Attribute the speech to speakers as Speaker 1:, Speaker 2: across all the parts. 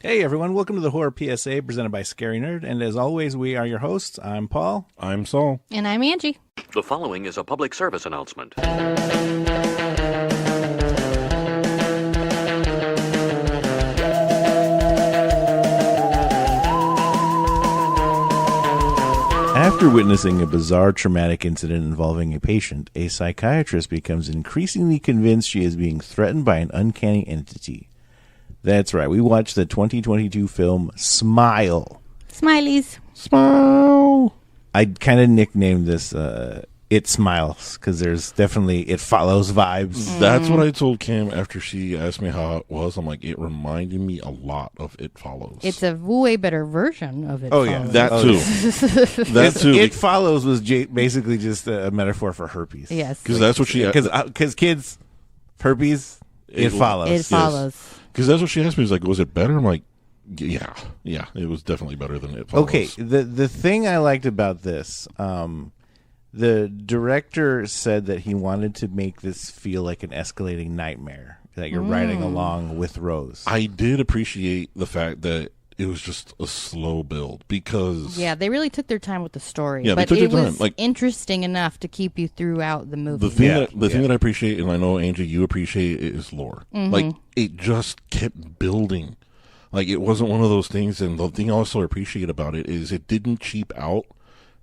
Speaker 1: Hey everyone, welcome to the Horror PSA presented by Scary Nerd, and as always, we are your hosts. I'm Paul.
Speaker 2: I'm Saul.
Speaker 3: And I'm Angie.
Speaker 4: The following is a public service announcement.
Speaker 1: After witnessing a bizarre traumatic incident involving a patient, a psychiatrist becomes increasingly convinced she is being threatened by an uncanny entity. That's right, we watched the 2022 film Smile.
Speaker 3: Smileys.
Speaker 2: Smile.
Speaker 1: I kind of nicknamed this It Smiles, because there's definitely It Follows vibes.
Speaker 2: That's what I told Kim after she asked me how it was. I'm like, it reminded me a lot of It Follows.
Speaker 3: It's a way better version of it.
Speaker 1: Oh, yeah.
Speaker 2: that
Speaker 1: Oh,
Speaker 2: too.
Speaker 1: yeah.
Speaker 2: That too.
Speaker 1: It Follows was basically just a metaphor for herpes.
Speaker 3: Yes.
Speaker 2: Because that's what she.
Speaker 1: Because kids, herpes, it follows.
Speaker 3: It follows.
Speaker 2: Because that's what she asked me. She's like, was it better? I'm like, yeah, it was definitely better than It Follows.
Speaker 1: Okay, the thing I liked about this, the director said that he wanted to make this feel like an escalating nightmare that you're riding along with Rose.
Speaker 2: I did appreciate the fact that it was just a slow build because
Speaker 3: Yeah, they really took their time with the story.
Speaker 2: Yeah, they
Speaker 3: but
Speaker 2: took
Speaker 3: it
Speaker 2: their time.
Speaker 3: was
Speaker 2: Like,
Speaker 3: interesting enough to keep you throughout the movie.
Speaker 2: the thing
Speaker 1: Yeah,
Speaker 2: thing that I appreciate, and I know Angie, you appreciate it, is lore. Like it just kept building. Like it wasn't one of those things. And the thing I also appreciate about it is it didn't cheap out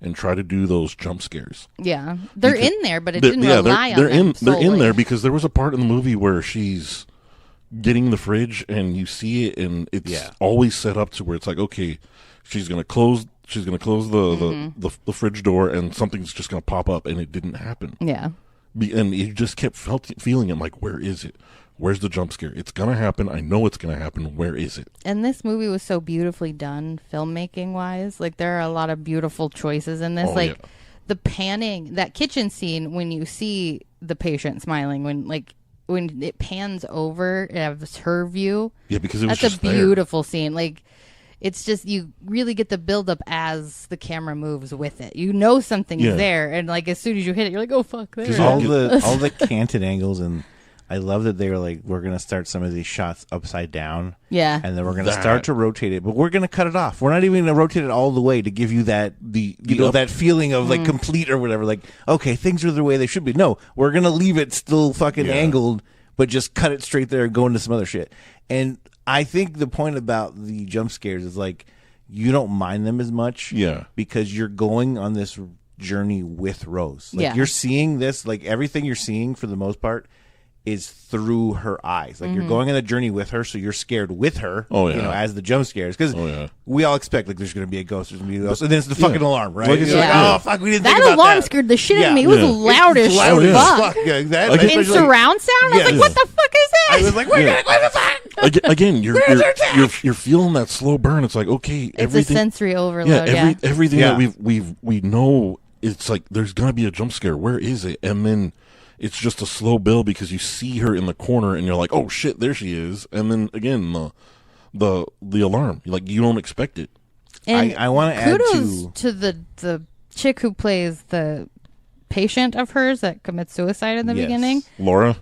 Speaker 2: and try to do those jump scares.
Speaker 3: Yeah, they're
Speaker 2: Because
Speaker 3: in there, but it didn't rely on
Speaker 2: they're
Speaker 3: them
Speaker 2: they're in
Speaker 3: solely.
Speaker 2: there because there was a part in the movie where she's getting the fridge and you see it and it's always set up to where it's like, okay, she's gonna close the fridge door and something's just gonna pop up, and it didn't happen.
Speaker 3: Yeah.
Speaker 2: And you just kept feeling it, like, where is it? Where's the jump scare? It's gonna happen. I know it's gonna happen. Where is it?
Speaker 3: And this movie was so beautifully done, filmmaking wise. Like there are a lot of beautiful choices in this.
Speaker 2: Oh,
Speaker 3: like
Speaker 2: yeah.
Speaker 3: the panning, that kitchen scene when you see the patient smiling, when it pans over, it has her view.
Speaker 2: Yeah, because it was
Speaker 3: That's a
Speaker 2: just there.
Speaker 3: beautiful scene. Like it's just, you really get the build up as the camera moves with it. You know something's
Speaker 2: Yeah.
Speaker 3: there, and like as soon as you hit it, you're like, oh fuck, there it is.
Speaker 1: all the canted angles, and I love that they were like, we're gonna start some of these shots upside down,
Speaker 3: Yeah.
Speaker 1: and then we're gonna start to rotate it, but we're gonna cut it off. We're not even gonna rotate it all the way to give you that that feeling of like complete or whatever. Like, okay, things are the way they should be. No, we're gonna leave it still fucking angled, but just cut it straight there and go into some other shit. And I think the point about the jump scares is like you don't mind them as much, because you're going on this journey with Rose. Like you're seeing this, like everything you're seeing for the most part is through her eyes. Like you're going on the journey with her, so you're scared with her.
Speaker 2: Oh, yeah.
Speaker 1: You know, as the jump scares, because we all expect like there's going to be a ghost, there's going to be a ghost, and then it's the fucking alarm, right?
Speaker 2: Like
Speaker 1: It's
Speaker 2: I
Speaker 1: like,
Speaker 2: said,
Speaker 1: oh fuck, we didn't think
Speaker 3: That
Speaker 1: about
Speaker 3: alarm
Speaker 1: that.
Speaker 3: scared the shit out of me. It
Speaker 1: Yeah.
Speaker 3: was
Speaker 2: Yeah.
Speaker 3: loud as
Speaker 1: It's loud as
Speaker 3: fuck.
Speaker 1: fuck. Yeah, that,
Speaker 2: Again-
Speaker 3: In
Speaker 1: especially, like,
Speaker 3: surround sound, I was like, what the fuck is
Speaker 1: I
Speaker 3: this?
Speaker 1: was like, we're gonna go to the fuck.
Speaker 2: Again, you're feeling that slow burn. It's like, okay,
Speaker 3: It's
Speaker 2: everything.
Speaker 3: a sensory overload.
Speaker 2: Everything
Speaker 1: Yeah.
Speaker 2: that we know. It's like there's gonna be a jump scare. Where is it? And then it's just a slow build because you see her in the corner and you're like, oh shit, there she is. And then again, the alarm, like you don't expect it.
Speaker 3: And
Speaker 1: I want to add
Speaker 3: kudos to the chick who plays the patient of hers that commits suicide in the
Speaker 1: Yes.
Speaker 3: beginning.
Speaker 2: Laura.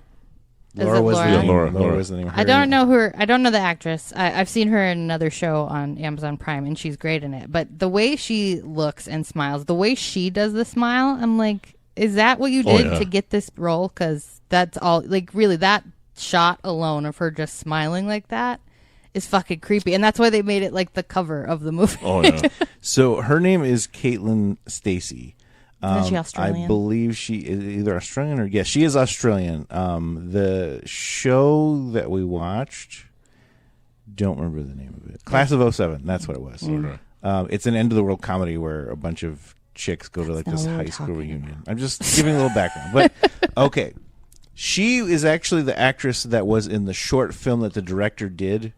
Speaker 3: Is
Speaker 1: Laura
Speaker 3: it
Speaker 1: was the
Speaker 3: Laura?
Speaker 1: name.
Speaker 2: Yeah,
Speaker 1: Laura
Speaker 2: Laura.
Speaker 1: was the name of her.
Speaker 3: I don't know her. I don't know the actress. I've seen her in another show on Amazon Prime, and she's great in it. But the way she looks and smiles, the way she does the smile, I'm like, is that what you
Speaker 2: Oh,
Speaker 3: did
Speaker 2: yeah.
Speaker 3: to get this role? Because that's all. Like, really, that shot alone of her just smiling like that is fucking creepy, and that's why they made it like the cover of the movie.
Speaker 2: Oh yeah.
Speaker 1: So her name is Caitlin Stacy.
Speaker 3: Is she Australian?
Speaker 1: I believe she is either Australian or yes, she is Australian. The show that we watched, don't remember the name of it. Class of 07, that's what it was. It's an end of the world comedy where a bunch of chicks go to like this
Speaker 3: not what we're
Speaker 1: high school
Speaker 3: talking
Speaker 1: reunion. I'm just giving a little background, but okay. She is actually the actress that was in the short film that the director did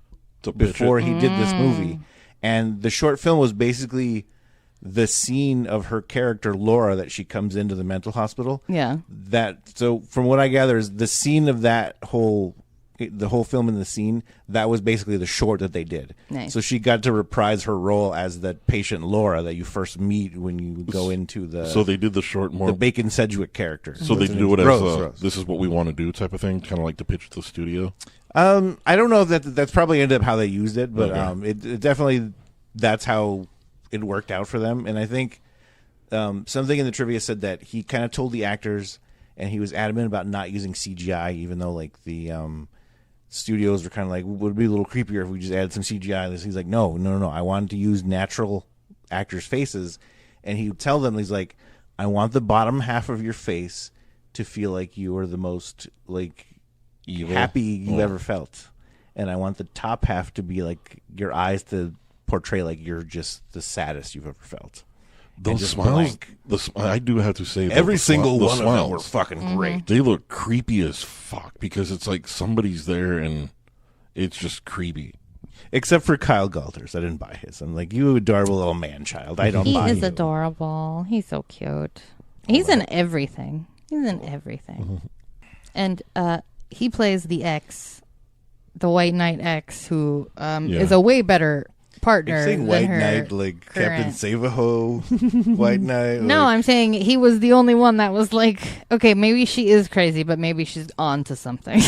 Speaker 1: before he did this movie, and the short film was basically the scene of her character Laura that she comes into the mental hospital.
Speaker 3: Yeah.
Speaker 1: So from what I gather is the scene of that whole the whole film in the scene, that was basically the short that they did.
Speaker 3: Nice.
Speaker 1: So she got to reprise her role as the patient Laura that you first meet when you go into the.
Speaker 2: So they did the short more.
Speaker 1: The Bacon Sedgwick character.
Speaker 2: So they do it as
Speaker 1: Rose.
Speaker 2: this is what we want to do type of thing, kind of like to pitch to the studio.
Speaker 1: I don't know if that's probably ended up how they used it, but
Speaker 2: Okay.
Speaker 1: it definitely that's how it worked out for them. And I think something in the trivia said that he kind of told the actors, and he was adamant about not using CGI, even though like the studios were kind of like, would it be a little creepier if we just added some CGI? He's like, no. I wanted to use natural actors' faces, and he would tell them, he's like, I want the bottom half of your face to feel like you are the most like
Speaker 2: Evil.
Speaker 1: happy you've ever felt, and I want the top half to be like your eyes to portray like you're just the saddest you've ever felt.
Speaker 2: Those
Speaker 1: just
Speaker 2: smiles,
Speaker 1: blank.
Speaker 2: I do have to say,
Speaker 1: Every
Speaker 2: the
Speaker 1: single
Speaker 2: the
Speaker 1: one of them
Speaker 2: smiles,
Speaker 1: were fucking great.
Speaker 2: They look creepy as fuck because it's like somebody's there and it's just creepy.
Speaker 1: Except for Kyle Galters, I didn't buy his. I'm like, you adorable little man child. I don't
Speaker 3: He
Speaker 1: buy
Speaker 3: is
Speaker 1: you.
Speaker 3: adorable. He's so cute. He's in everything. He's in everything. And he plays the ex, the White Knight ex, who is a way better partner
Speaker 1: You're saying
Speaker 3: than
Speaker 1: White
Speaker 3: her
Speaker 1: Knight, like
Speaker 3: current.
Speaker 1: Captain Save-A-Ho, White Knight.
Speaker 3: No,
Speaker 1: like,
Speaker 3: I'm saying he was the only one that was like, okay, maybe she is crazy, but maybe she's on to something.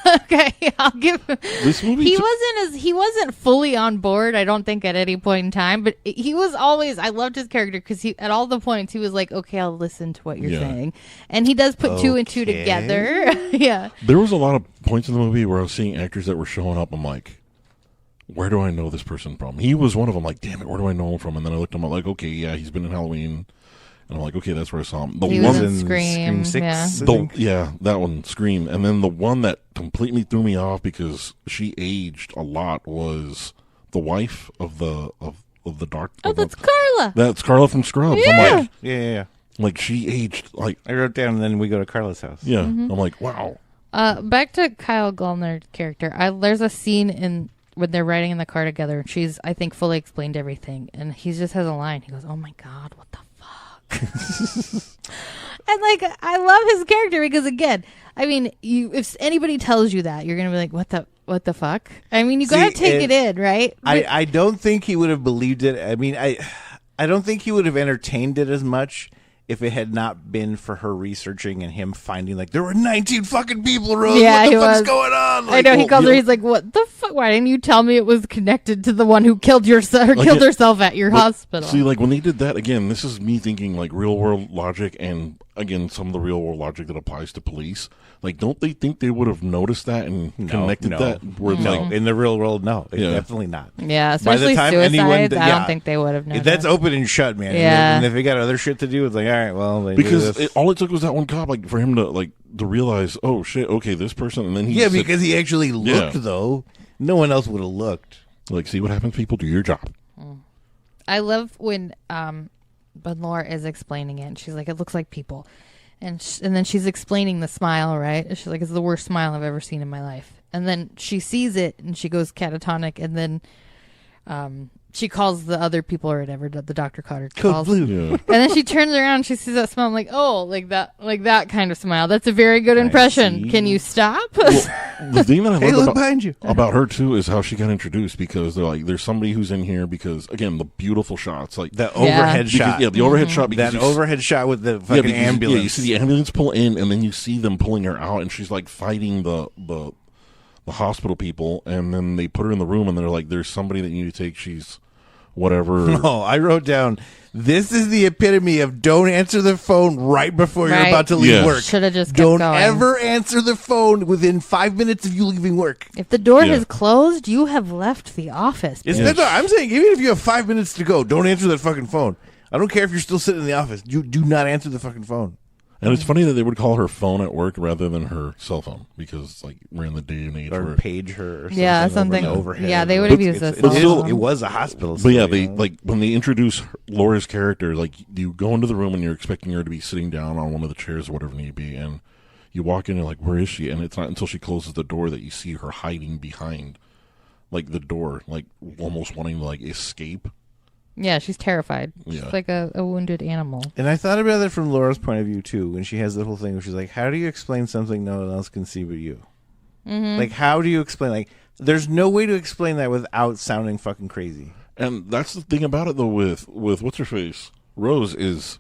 Speaker 3: Okay, I'll give him.
Speaker 2: This movie,
Speaker 3: He wasn't fully on board, I don't think, at any point in time, but he was always. I loved his character because he, at all the points, he was like, okay, I'll listen to what you're
Speaker 2: Yeah.
Speaker 3: saying, and he does put two and two
Speaker 1: Okay.
Speaker 3: together. Yeah,
Speaker 2: there was a lot of points in the movie where I was seeing actors that were showing up. I'm like, where do I know this person from? He was one of them. Like, damn it, where do I know him from? And then I looked him up, like, okay, yeah, he's been in Halloween. And I'm like, okay, that's where I saw him. The
Speaker 3: he
Speaker 2: one
Speaker 3: was in
Speaker 1: in
Speaker 3: Scream.
Speaker 1: Scream 6.
Speaker 3: Yeah.
Speaker 1: I think.
Speaker 2: that one, Scream. And then the one that completely threw me off because she aged a lot was the wife of the dark.
Speaker 3: Oh, that's Carla.
Speaker 2: That's Carla from Scrubs.
Speaker 3: Yeah.
Speaker 2: I'm like,
Speaker 1: Yeah.
Speaker 2: like she aged like,
Speaker 1: I wrote down, and then we go to Carla's house.
Speaker 2: yeah.
Speaker 3: Mm-hmm.
Speaker 2: I'm like, wow.
Speaker 3: Back to Kyle Gallner's character. there's a scene when they're riding in the car together. She's, I think, fully explained everything, and he just has a line. He goes, "Oh my God, what the fuck?" And like, I love his character because, again, I mean, if anybody tells you that, you're gonna be like, "What the fuck?" I mean, you gotta take it in, right?
Speaker 1: I don't think he would have believed it. I mean, I don't think he would have entertained it as much if it had not been for her researching and him finding, like, there were 19 fucking people, Rose.
Speaker 3: Yeah,
Speaker 1: what
Speaker 3: he
Speaker 1: the fuck's
Speaker 3: was.
Speaker 1: going on?
Speaker 3: I
Speaker 1: Like,
Speaker 3: know he calls her.
Speaker 1: you-
Speaker 3: He's like, "What the fuck? Why didn't you tell me it was connected to the one who killed killed herself at your hospital?"
Speaker 2: See, like when they did that again, this is me thinking like real world logic, and again, some of the real world logic that applies to police. Like, don't they think they would have noticed that and connected that? Where
Speaker 1: no,
Speaker 2: like,
Speaker 1: in the real world, no,
Speaker 2: Yeah.
Speaker 1: definitely not.
Speaker 3: Yeah,
Speaker 1: By the
Speaker 3: especially
Speaker 1: time
Speaker 3: suicides.
Speaker 1: anyone-
Speaker 3: I
Speaker 1: yeah.
Speaker 3: don't think they would have known.
Speaker 1: That's open and shut, man.
Speaker 3: Yeah.
Speaker 1: And if they got other shit to do, it's like, all right, well, they do
Speaker 2: because
Speaker 1: this.
Speaker 2: all it took was that one cop, like for him to realize, oh shit, okay, this person, and then he
Speaker 1: Yeah,
Speaker 2: said,
Speaker 1: because he actually looked,
Speaker 2: Yeah.
Speaker 1: though. No one else would have looked.
Speaker 2: like, see what happens, people, do your job.
Speaker 3: I love when Laura is explaining it, and she's like, "It looks like people," and then she's explaining the smile, right? And she's like, "It's the worst smile I've ever seen in my life." And then she sees it, and she goes catatonic, and then she calls the other people or whatever. The doctor called her.
Speaker 1: Code blue.
Speaker 2: Yeah.
Speaker 3: And then she turns around, and she sees that smile. I'm like, "Oh, like that kind of smile. That's a very good impression.
Speaker 1: see.
Speaker 3: Can you stop?"
Speaker 2: The thing that I
Speaker 1: Hey,
Speaker 2: love
Speaker 1: look behind you.
Speaker 2: about her too is how she got introduced, because they're like, there's somebody who's in here, because again, the beautiful shots, like
Speaker 1: The overhead
Speaker 2: because-
Speaker 1: shot.
Speaker 2: yeah, the overhead shot, because
Speaker 1: That
Speaker 2: you
Speaker 1: overhead shot with the
Speaker 2: Yeah,
Speaker 1: fucking
Speaker 2: because-
Speaker 1: ambulance.
Speaker 2: Yeah, you see the ambulance pull in, and then you see them pulling her out, and she's like fighting the hospital people, and then they put her in the room, and they're like, "There's somebody that you need to take. She's whatever."
Speaker 1: No, I wrote down, this is the epitome of don't answer the phone right before you're
Speaker 3: Right.
Speaker 1: about to leave
Speaker 2: Yes.
Speaker 1: work.
Speaker 3: Should have just kept
Speaker 1: Don't
Speaker 3: going.
Speaker 1: ever answer the phone within 5 minutes of you leaving work.
Speaker 3: If the door
Speaker 2: Yeah.
Speaker 3: has closed, you have left the office.
Speaker 1: Isn't that, I'm saying, even if you have 5 minutes to go, don't answer that fucking phone. I don't care if you're still sitting in the office. You do not answer the fucking phone.
Speaker 2: And it's funny that they would call her phone at work rather than her cell phone, because like we're in the day and age
Speaker 1: Or
Speaker 2: where.
Speaker 1: page her or something.
Speaker 3: Yeah,
Speaker 1: over
Speaker 3: something-
Speaker 1: the overhead.
Speaker 3: yeah, they would have
Speaker 1: But
Speaker 3: used
Speaker 1: it's-
Speaker 3: this
Speaker 1: it is-
Speaker 2: also.
Speaker 1: It was a hospital.
Speaker 2: But yeah,
Speaker 1: still,
Speaker 2: they
Speaker 1: you know?
Speaker 2: like when they introduce Laura's character, like you go into the room and you're expecting her to be sitting down on one of the chairs or whatever it need be, and you walk in and you're like, where is she? And it's not until she closes the door that you see her hiding behind like the door, like almost wanting to like escape.
Speaker 3: Yeah, she's terrified.
Speaker 2: Yeah.
Speaker 3: She's like a wounded animal.
Speaker 1: And I thought about it from Laura's point of view, too, when she has the whole thing where she's like, how do you explain something no one else can see but you? Like, how do you explain? Like, there's no way to explain that without sounding fucking crazy.
Speaker 2: And that's the thing about it, though, with what's her face, Rose, is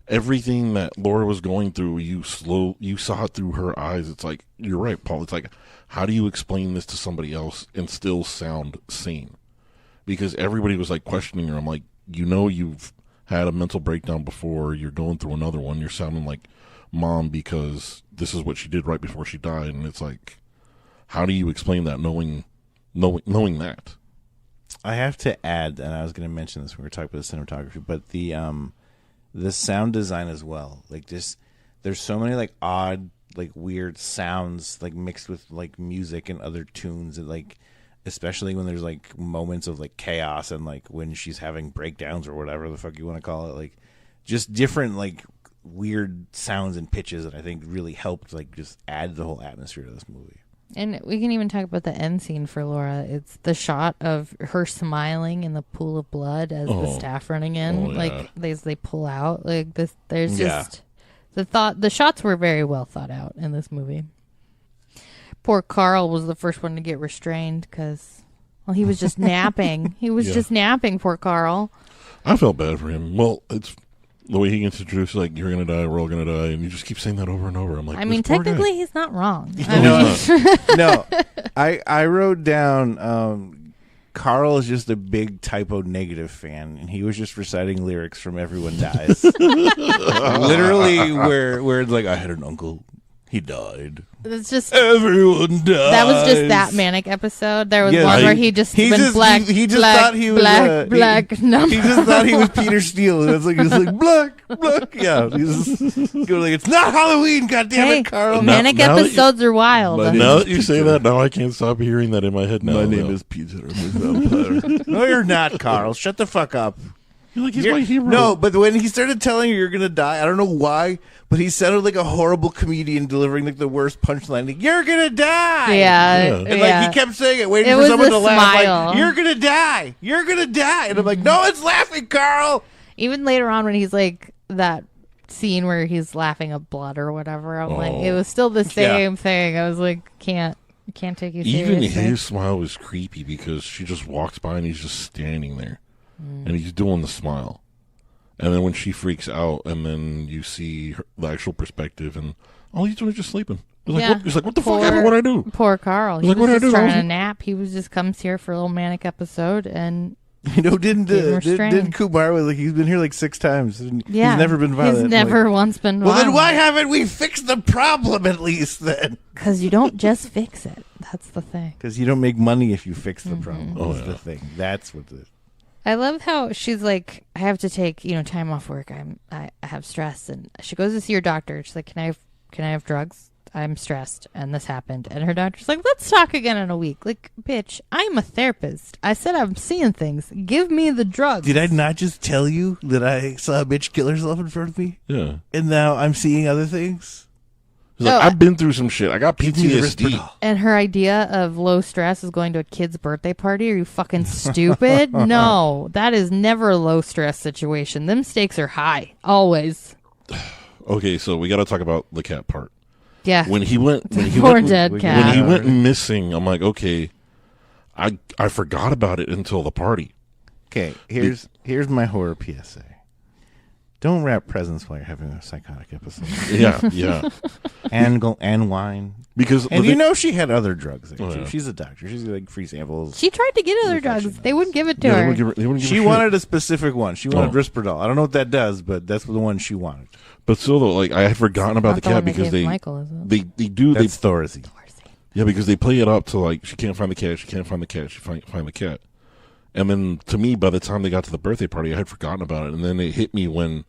Speaker 2: everything that Laura was going through. You saw it through her eyes. It's like, you're right, Paul. It's like, how do you explain this to somebody else and still sound sane? Because everybody was like questioning her. I'm like, you've had a mental breakdown before. You're going through another one. You're sounding like Mom because this is what she did right before she died. And it's like, how do you explain that knowing that?
Speaker 1: I have to add, and I was going to mention this when we were talking about the cinematography, but the sound design as well. Like, just there's so many like odd, like weird sounds like mixed with like music and other tunes, and like especially when there's like moments of like chaos and like when she's having breakdowns or whatever the fuck you want to call it, like just different like weird sounds and pitches that I think really helped like just add the whole atmosphere to this movie.
Speaker 3: And we can even talk about the end scene for Laura. It's the shot of her smiling in the pool of blood as the staff running in. Like they pull out. Like this, there's just the shots were very well thought out in this movie. Poor Carl was the first one to get restrained because, well, he was just napping. He was just napping. Poor Carl.
Speaker 2: I felt bad for him. Well, it's the way he gets introduced, like, you're going to die, we're all going to die, and you just keep saying that over and over. I'm like,
Speaker 3: I mean, technically, he's not wrong.
Speaker 1: No, I wrote down Carl is just a big Typo Negative fan, and he was just reciting lyrics from Everyone Dies. Literally, where it's like, I had an uncle, he died.
Speaker 3: It's just
Speaker 1: everyone dies.
Speaker 3: That was just that manic episode. There was one where he just went black.
Speaker 1: He just
Speaker 3: black,
Speaker 1: thought he was
Speaker 3: black. No,
Speaker 1: he just thought he was Peter Steele. And it's like he's like black. Yeah, he's going like, it's not Halloween. Goddamn it, Carl.
Speaker 3: Manic episodes are wild.
Speaker 2: Now that you say that, now I can't stop hearing that in my head. Now
Speaker 1: my name is Peter. I'm a vampire. No, you're not, Carl. Shut the fuck up.
Speaker 2: You're like, he's my hero.
Speaker 1: No, but when he started telling you you're gonna die, I don't know why, but he sounded like a horrible comedian delivering like the worst punchline. Like, you're gonna die.
Speaker 3: Yeah.
Speaker 1: And like he kept saying it, waiting for someone to laugh. Like, you're gonna die. You're gonna die. And I'm like, no one's laughing, Carl.
Speaker 3: Even later on when he's like that scene where he's laughing at blood or whatever, I'm like, it was still the same thing. I was like, can't take you seriously.
Speaker 2: Even his smile was creepy because she just walks by and he's just standing there. And he's doing the smile. And then when she freaks out, and then you see the actual perspective, and all he's doing is just sleeping. He's like, what the fuck happened? What'd I do?
Speaker 3: Poor Carl. He was just trying to nap. He was just comes here for a little manic episode, and
Speaker 1: didn't Kumar was like, he's been here like 6 times. He's never been violent.
Speaker 3: He's never once been violent.
Speaker 1: Well, then why haven't we fixed the problem at least then?
Speaker 3: Because you don't just fix it. That's the thing.
Speaker 1: Because you don't make money if you fix the problem. That's the thing. That's what the...
Speaker 3: I love how she's like, I have to take, time off work. I have stress, and she goes to see her doctor. She's like, can I have drugs? I'm stressed, and this happened. And her doctor's like, let's talk again in a week. Like, bitch, I'm a therapist. I said I'm seeing things. Give me the drugs.
Speaker 1: Did I not just tell you that I saw a bitch kill herself in front of me?
Speaker 2: Yeah.
Speaker 1: And now I'm seeing other things?
Speaker 2: He's like, I've been through some shit. I got PTSD.
Speaker 3: And her idea of low stress is going to a kid's birthday party. Are you fucking stupid? No, that is never a low stress situation. Them stakes are high, always.
Speaker 2: Okay, so we got to talk about the cat part.
Speaker 3: Yeah.
Speaker 2: When he went
Speaker 3: dead cat.
Speaker 2: When he went missing, I'm like, okay, I forgot about it until the party.
Speaker 1: Okay, here's my horror PSA. Don't wrap presents while you're having a psychotic episode.
Speaker 2: Yeah.
Speaker 1: and wine.
Speaker 2: Because
Speaker 1: she had other drugs there too. She's a doctor. She's like free samples.
Speaker 3: She tried to get other drugs. They wouldn't give it to her.
Speaker 1: She wanted a specific one. She wanted Risperdal. I don't know what that does, but that's the one she wanted.
Speaker 2: But still, though, like, I had forgotten about the cat because they do.
Speaker 1: That's Thorazine.
Speaker 2: Yeah, because they play it up to like, she can't find the cat. She can't find the cat. She find the cat. And then, to me, by the time they got to the birthday party, I had forgotten about it. And then it hit me when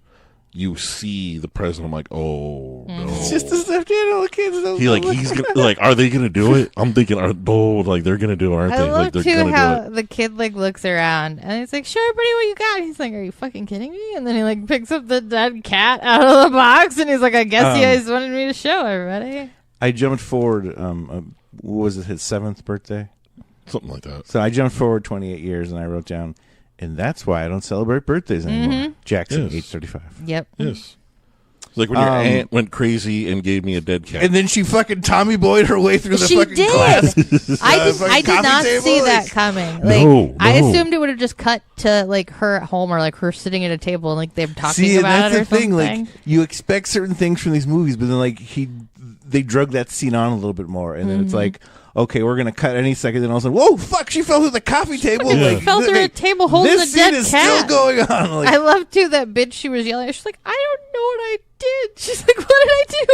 Speaker 2: you see the present. I'm like, oh, no.
Speaker 1: It's just a stuffed animal, kids.
Speaker 2: He's gonna, like, are they going to do it? I'm thinking, they're going to do it, aren't they?
Speaker 3: I love,
Speaker 2: they're
Speaker 3: too, how the kid, looks around. And he's like, show everybody what you got. And he's like, are you fucking kidding me? And then he, picks up the dead cat out of the box. And he's like, I guess you guys wanted me to show everybody.
Speaker 1: I jumped forward. What was it, his 7th birthday?
Speaker 2: Something like that.
Speaker 1: So I jumped forward 28 years, and I wrote down, and that's why I don't celebrate birthdays anymore. Jackson, age 35.
Speaker 3: Yep.
Speaker 2: Yes. It's like when your aunt went crazy and gave me a dead cat.
Speaker 1: And then she fucking Tommy Boyed her way through the
Speaker 3: She
Speaker 1: fucking
Speaker 3: did.
Speaker 1: glass.
Speaker 3: I did not see that coming. Like, I assumed it would have just cut to like her at home or like her sitting at a table and like they're talking about it or something.
Speaker 1: Like you expect certain things from these movies, but then like they drug that scene on a little bit more, and then it's like, okay, we're gonna cut any second. Then all of a sudden, whoa, fuck! She fell through the coffee table.
Speaker 3: Like, fell through a table holding
Speaker 1: this
Speaker 3: a dead
Speaker 1: scene is
Speaker 3: cat.
Speaker 1: still going on. Like,
Speaker 3: I love too that bitch. She was yelling. She's like, I don't know what I did. She's like, what did I do?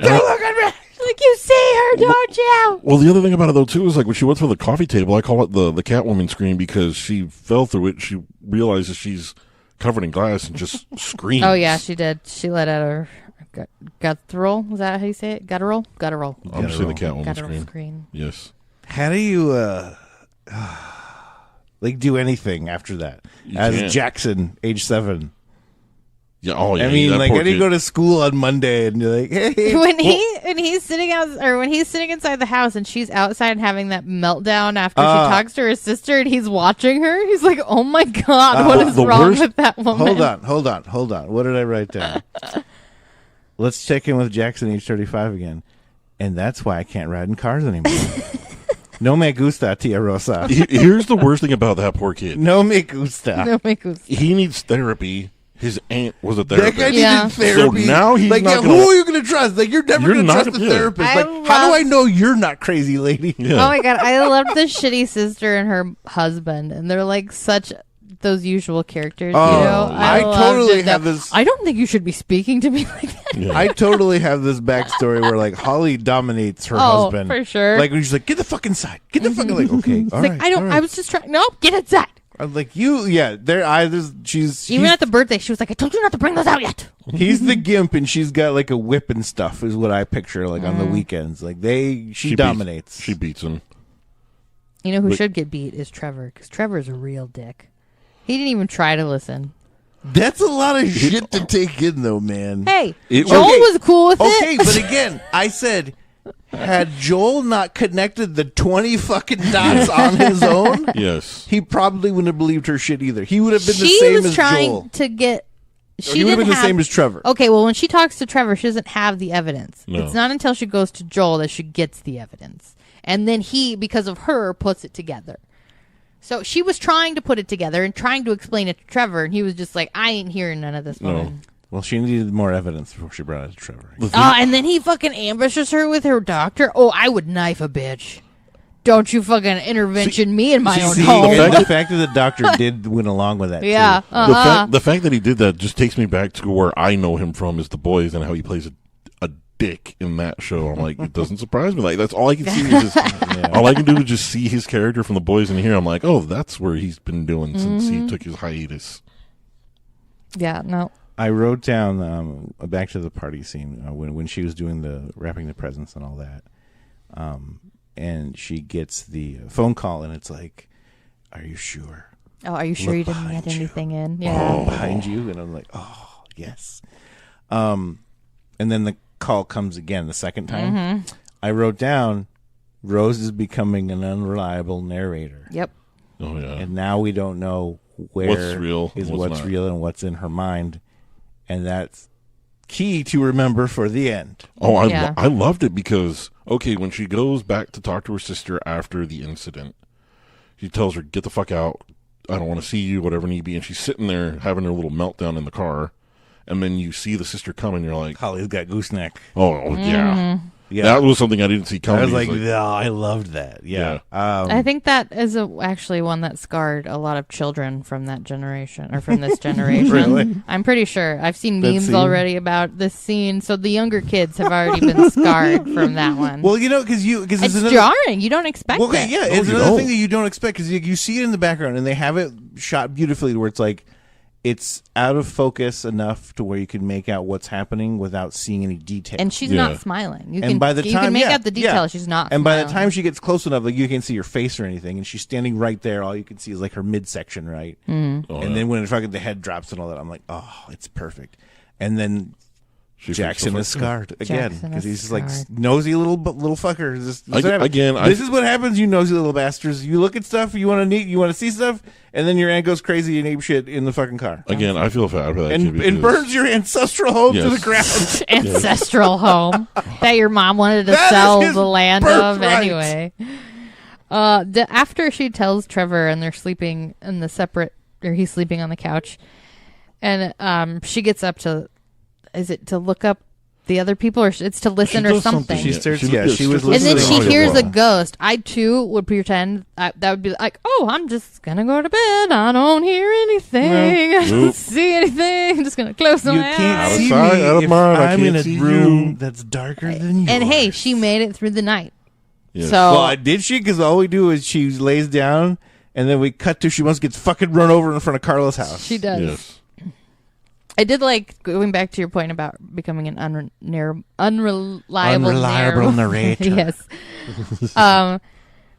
Speaker 3: Don't look at me. Like, you see her, don't you?
Speaker 2: Well, the other thing about it though too is like when she went through the coffee table, I call it the Catwoman scream because she fell through it. She realizes she's covered in glass and just screams.
Speaker 3: Oh yeah, she did. She let out her guttural. Was that how you say it? Guttural.
Speaker 2: I'm saying the Catwoman scream. Yes.
Speaker 1: How do you like do anything after that? As Jackson, age 7.
Speaker 2: Yeah. Oh yeah.
Speaker 1: I mean, like, how do you go to school on Monday and you're like, hey?
Speaker 3: When he's sitting out, or when he's sitting inside the house and she's outside and having that meltdown after she talks to her sister and he's watching her, he's like, oh my god, what is wrong with that woman?
Speaker 1: Hold on. What did I write down? Let's check in with Jackson, age 35 again. And that's why I can't ride in cars anymore. No me gusta, tia Rosa.
Speaker 2: Here's the worst thing about that poor kid.
Speaker 1: No me gusta.
Speaker 3: No me gusta.
Speaker 2: He needs therapy. His aunt was a therapist.
Speaker 1: That guy needed therapy.
Speaker 2: So now he's
Speaker 1: like,
Speaker 2: not
Speaker 1: who are you going to trust? Like, you're never going to trust a therapist. Like, how do I know you're not crazy, lady?
Speaker 2: Yeah.
Speaker 3: Oh my god, I loved the shitty sister and her husband, and they're like such those usual characters. You know,
Speaker 1: I totally have this.
Speaker 3: I don't think you should be speaking to me like that.
Speaker 1: Yeah. I totally have this backstory where like Holly dominates her husband
Speaker 3: for sure.
Speaker 1: Like when she's like, "Get the fuck inside, get the fuck," like, okay, all right.
Speaker 3: Like, I don't. Right. I was just trying. No, get inside.
Speaker 1: I'm like, you, yeah. She's
Speaker 3: even at the birthday. She was like, "I told you not to bring those out yet."
Speaker 1: He's the gimp, and she's got like a whip and stuff. Is what I picture like on the weekends. Like she dominates.
Speaker 2: She beats him.
Speaker 3: You know who should get beat is Trevor, because Trevor's a real dick. He didn't even try to listen.
Speaker 1: That's a lot of shit to take in, though, man.
Speaker 3: Hey, Joel was cool with it.
Speaker 1: Okay, but again, I said, had Joel not connected the 20 fucking dots on his own,
Speaker 2: yes,
Speaker 1: he probably wouldn't have believed her shit either. He would have been the
Speaker 3: she
Speaker 1: same
Speaker 3: was
Speaker 1: as
Speaker 3: trying
Speaker 1: Joel.
Speaker 3: To get.
Speaker 1: She would have been the same as Trevor.
Speaker 3: Okay, well, when she talks to Trevor, she doesn't have the evidence.
Speaker 2: No.
Speaker 3: It's not until she goes to Joel that she gets the evidence. And then he, because of her, puts it together. So she was trying to put it together and trying to explain it to Trevor, and he was just like, I ain't hearing none of this woman.
Speaker 1: Well, she needed more evidence before she brought it to Trevor.
Speaker 3: And then he fucking ambushes her with her doctor. Oh, I would knife a bitch. Don't you fucking intervention me in my own home.
Speaker 1: The fact that the doctor did went along with that,
Speaker 3: yeah,
Speaker 1: too.
Speaker 2: The fact that he did that just takes me back to where I know him from is The Boys and how he plays a dick in that show. I'm like, it doesn't surprise me. Like, that's all I can see is just, all I can do is just see his character from The Boys in here. I'm like, oh, that's where he's been doing since he took his hiatus.
Speaker 3: Yeah, no.
Speaker 1: I wrote down back to the party scene when she was doing the wrapping the presents and all that, and she gets the phone call and it's like, "Are you sure?
Speaker 3: Oh, are you sure you didn't get anything in? Yeah,
Speaker 1: behind you." And I'm like, "Oh, yes." And then the call comes again the second time. I wrote down, Rose is becoming an unreliable narrator.
Speaker 3: Yep.
Speaker 2: Oh yeah.
Speaker 1: And now we don't know what's real and what's in her mind. And that's key to remember for the end.
Speaker 2: Oh, I loved it because, okay, when she goes back to talk to her sister after the incident, she tells her, get the fuck out. I don't want to see you, whatever need be. And she's sitting there having her little meltdown in the car. And then you see the sister come and you're like,
Speaker 1: Holly's got gooseneck.
Speaker 2: Oh, yeah. Yeah, that was something I didn't see coming.
Speaker 1: I was like, no, I loved that. Yeah.
Speaker 3: I think that is actually one that scarred a lot of children from that generation or from this generation.
Speaker 1: Really?
Speaker 3: I'm pretty sure. I've seen memes already about this scene. So the younger kids have already been scarred from that one.
Speaker 1: Well, you know, because
Speaker 3: it's jarring. You don't expect it.
Speaker 1: Yeah, it's another thing that you don't expect because you see it in the background and they have it shot beautifully where it's like, it's out of focus enough to where you can make out what's happening without seeing any detail.
Speaker 3: And she's not smiling. You
Speaker 1: can
Speaker 3: make out the detail. She's not.
Speaker 1: And
Speaker 3: smiling.
Speaker 1: by the time she gets close enough, like you can't see her face or anything, and she's standing right there. All you can see is like her midsection, right?
Speaker 3: Mm-hmm.
Speaker 1: And then when the head drops and all that, I'm like, oh, it's perfect. And then Jackson is scarred again
Speaker 3: Jackson
Speaker 1: because
Speaker 3: is
Speaker 1: he's just like
Speaker 3: scarred.
Speaker 1: nosy little fucker. This is what happens, you nosy little bastards. You look at stuff, you want to see stuff, and then your aunt goes crazy and ape shit in the fucking car.
Speaker 2: Again, I feel bad for that kid
Speaker 1: And
Speaker 2: because-
Speaker 1: burns your ancestral home to the ground.
Speaker 3: Ancestral home that your mom wanted to
Speaker 1: That
Speaker 3: sell
Speaker 1: is his
Speaker 3: the land of
Speaker 1: birthright.
Speaker 3: anyway. After she tells Trevor and they're sleeping in the separate, or he's sleeping on the couch, and she gets up to, is it to look up the other people, or it's to listen or
Speaker 2: does
Speaker 3: something?
Speaker 1: She starts. She was
Speaker 3: And then
Speaker 1: listening.
Speaker 3: she hears a ghost. I too would pretend that would be like, oh, I'm just gonna go to bed. I don't hear anything. I don't
Speaker 2: Nope.
Speaker 3: see anything. I'm just gonna close my
Speaker 1: You
Speaker 3: eyes.
Speaker 1: can't see
Speaker 2: Out of sight,
Speaker 1: me
Speaker 2: out of
Speaker 1: if
Speaker 2: mind. I
Speaker 1: I'm in
Speaker 2: can't
Speaker 1: a
Speaker 2: see
Speaker 1: room
Speaker 2: you.
Speaker 1: that's darker than you.
Speaker 3: And hey, she made it through the night.
Speaker 2: Yes.
Speaker 3: So
Speaker 1: Well, did she? Because all we do is she lays down, and then we cut to she must get fucking run over in front of Carla's house.
Speaker 3: she does.
Speaker 2: Yes.
Speaker 3: I did like going back to your point about becoming an unreliable
Speaker 1: narrator.
Speaker 3: Yes.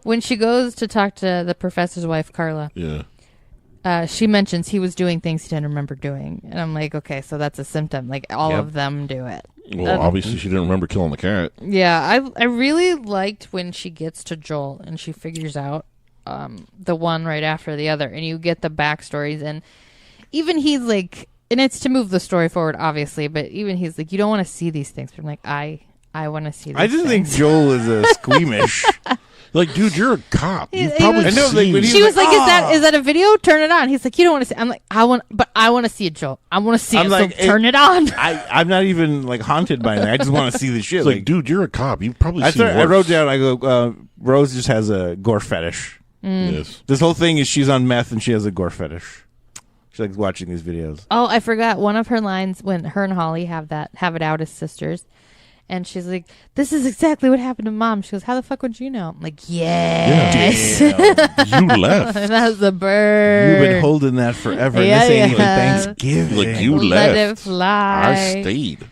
Speaker 3: When she goes to talk to the professor's wife, Carla,
Speaker 2: Yeah.
Speaker 3: she mentions he was doing things he didn't remember doing, and I'm like, okay, so that's a symptom. Like all
Speaker 1: Yep.
Speaker 3: of them do it.
Speaker 2: Well, obviously she didn't remember killing the cat.
Speaker 3: Yeah, I really liked when she gets to Joel and she figures out the one right after the other, and you get the backstories, and even he's like, and it's to move the story forward, obviously, but even he's like, you don't want to see these things. But I'm like, I want to see these
Speaker 1: I just think
Speaker 3: things.
Speaker 1: Joel is a squeamish.
Speaker 2: Like, dude, you're a cop. You've
Speaker 3: He
Speaker 2: probably
Speaker 3: was-
Speaker 1: I know, like,
Speaker 2: seen.
Speaker 1: when he-
Speaker 3: She was like,
Speaker 1: "Ah."
Speaker 3: is that a video? Turn it on. He's like, you don't want to see. I'm like, I want to see it, Joel. I want to see
Speaker 1: I'm
Speaker 3: it.
Speaker 1: like,
Speaker 3: So turn it on.
Speaker 1: I'm not even like haunted by anything. I just want to see the shit.
Speaker 2: It's like, dude, you're a cop. You've probably
Speaker 1: I
Speaker 2: seen worse.
Speaker 1: wrote down. I go. Rose just has a gore fetish.
Speaker 2: Yes.
Speaker 1: This whole thing is she's on meth and she has a gore fetish. She likes watching these videos.
Speaker 3: Oh, I forgot one of her lines when her and Holly have it out as sisters. And she's like, this is exactly what happened to Mom. She goes, how the fuck would you know? I'm like, yes.
Speaker 2: You left.
Speaker 3: That's the bird.
Speaker 1: You've been holding that forever.
Speaker 3: Yeah,
Speaker 1: and this ain't even
Speaker 3: yeah.
Speaker 1: Thanksgiving.
Speaker 2: Like, you
Speaker 3: Let it
Speaker 2: left.
Speaker 3: fly.
Speaker 2: I stayed.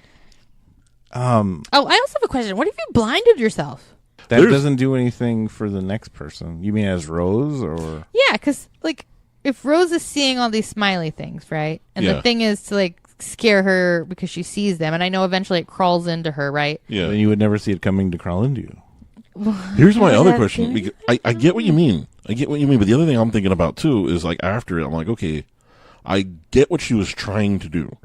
Speaker 3: Oh, I also have a question. What if you blinded yourself?
Speaker 1: That
Speaker 2: There's-
Speaker 1: doesn't do anything for the next person. You mean as Rose or?
Speaker 3: Yeah, because, like, if Rose is seeing all these smiley things, right? And
Speaker 2: Yeah.
Speaker 3: the thing is to, like, scare her because she sees them. And I know eventually it crawls into her, right?
Speaker 2: Yeah.
Speaker 1: Then you would never see it coming to crawl into you.
Speaker 2: Here's my other
Speaker 3: that
Speaker 2: question.
Speaker 3: scary?
Speaker 2: Because I get what you mean. I get what you mean. But the other thing I'm thinking about, too, is, like, after it, I'm like, okay, I get what she was trying to do.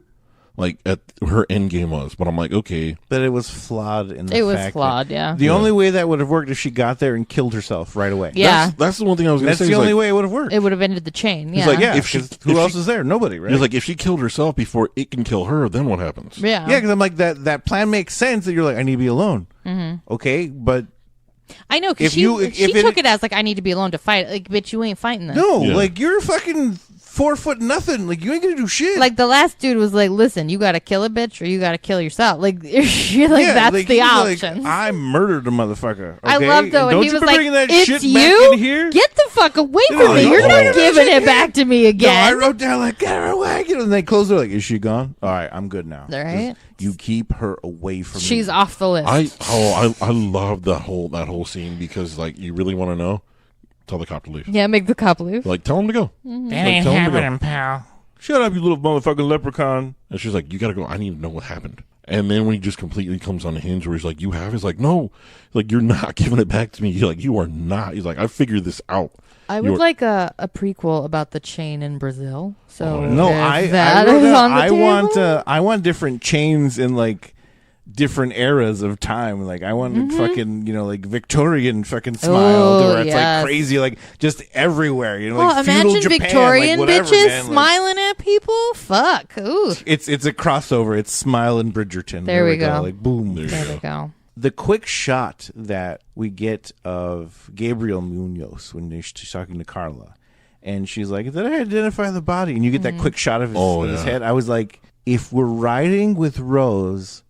Speaker 2: Like, at her end game was. But I'm like, okay.
Speaker 1: But it was flawed in the
Speaker 3: It was
Speaker 1: fact
Speaker 3: flawed,
Speaker 1: that
Speaker 3: yeah.
Speaker 1: The only way that would have worked is she got there and killed herself right away.
Speaker 3: Yeah.
Speaker 2: That's the one thing I was going to
Speaker 1: That's
Speaker 2: say.
Speaker 1: the
Speaker 2: is
Speaker 1: only
Speaker 2: like,
Speaker 1: way it would have worked.
Speaker 3: It would have ended the chain. Yeah.
Speaker 1: It's like, yeah,
Speaker 2: If she-
Speaker 1: 'cause who
Speaker 2: if
Speaker 1: else
Speaker 2: she-
Speaker 1: is there? Nobody, right?
Speaker 2: It's like, if she killed herself before it can kill her, then what happens?
Speaker 3: Yeah.
Speaker 1: yeah, because I'm like, that plan makes sense that you're like, I need to be alone. Mm-hmm. Okay, but
Speaker 3: I know, because
Speaker 1: If
Speaker 3: she
Speaker 1: it-
Speaker 3: took it as, like, I need to be alone to fight. Like, bitch, you ain't fighting this.
Speaker 1: no,
Speaker 2: Yeah.
Speaker 1: like, you're fucking 4 foot nothing. Like, you ain't gonna do shit.
Speaker 3: Like, the last dude was like, listen, you got to kill a bitch or you got to kill yourself. Like, you're like,
Speaker 1: yeah,
Speaker 3: that's
Speaker 1: like,
Speaker 3: the
Speaker 1: he's
Speaker 3: options.
Speaker 1: Like, I murdered a motherfucker.
Speaker 3: I
Speaker 1: okay?
Speaker 3: love though
Speaker 1: And
Speaker 3: when
Speaker 1: don't
Speaker 3: he
Speaker 1: you
Speaker 3: was
Speaker 1: be
Speaker 3: like,
Speaker 1: bringing that
Speaker 3: "It's
Speaker 1: shit
Speaker 3: you.
Speaker 1: back in here.
Speaker 3: Get the fuck away
Speaker 1: You
Speaker 3: from
Speaker 1: know,
Speaker 3: me!
Speaker 1: like,
Speaker 3: You're
Speaker 1: oh,
Speaker 3: not
Speaker 1: yeah,
Speaker 3: giving
Speaker 1: yeah,
Speaker 3: it back to me
Speaker 1: No,
Speaker 3: again."
Speaker 1: I wrote down like, get her away. And they closed it. Like, is she gone? All right, I'm good now.
Speaker 3: Right.
Speaker 1: You keep her away from
Speaker 3: She's
Speaker 1: me.
Speaker 3: off the list.
Speaker 2: I love that whole scene because, like, you really want to know? Tell the cop to leave.
Speaker 3: yeah, make the cop leave.
Speaker 2: Like, tell him to go.
Speaker 1: That
Speaker 2: ain't
Speaker 1: tell him to go.
Speaker 2: happening,
Speaker 1: pal. Shut up, you little motherfucking leprechaun.
Speaker 2: And she's like, you got to go. I need to know what happened. And then when he just completely comes on the hinge where he's like, you have? He's like, no. Like, you're not giving it back to me. He's like, you are not. He's like, I figured this out.
Speaker 3: I would
Speaker 2: You're-
Speaker 3: like a prequel about the chain in Brazil. So
Speaker 1: No,
Speaker 3: if that
Speaker 1: wrote
Speaker 3: is
Speaker 1: down,
Speaker 3: on the table.
Speaker 1: I want different chains in like different eras of time. Like I want fucking, like Victorian fucking smile
Speaker 3: Oh,
Speaker 1: where it's
Speaker 3: yes.
Speaker 1: like crazy, like just everywhere.
Speaker 3: Well,
Speaker 1: like feudal
Speaker 3: imagine
Speaker 1: Japan,
Speaker 3: Victorian
Speaker 1: like, whatever,
Speaker 3: bitches
Speaker 1: man, like,
Speaker 3: smiling at people. Fuck. Ooh.
Speaker 1: it's a crossover. It's Smile and Bridgerton.
Speaker 3: There we go.
Speaker 1: Like boom.
Speaker 2: There you
Speaker 3: There
Speaker 2: go.
Speaker 3: we go.
Speaker 1: The quick shot that we get of Gabriel Munoz when she's talking to Carla, and she's like, "Did I identify the body?" And you get that quick shot of his,
Speaker 2: Oh,
Speaker 1: of his
Speaker 2: yeah.
Speaker 1: head. I was like, if we're riding with Rose,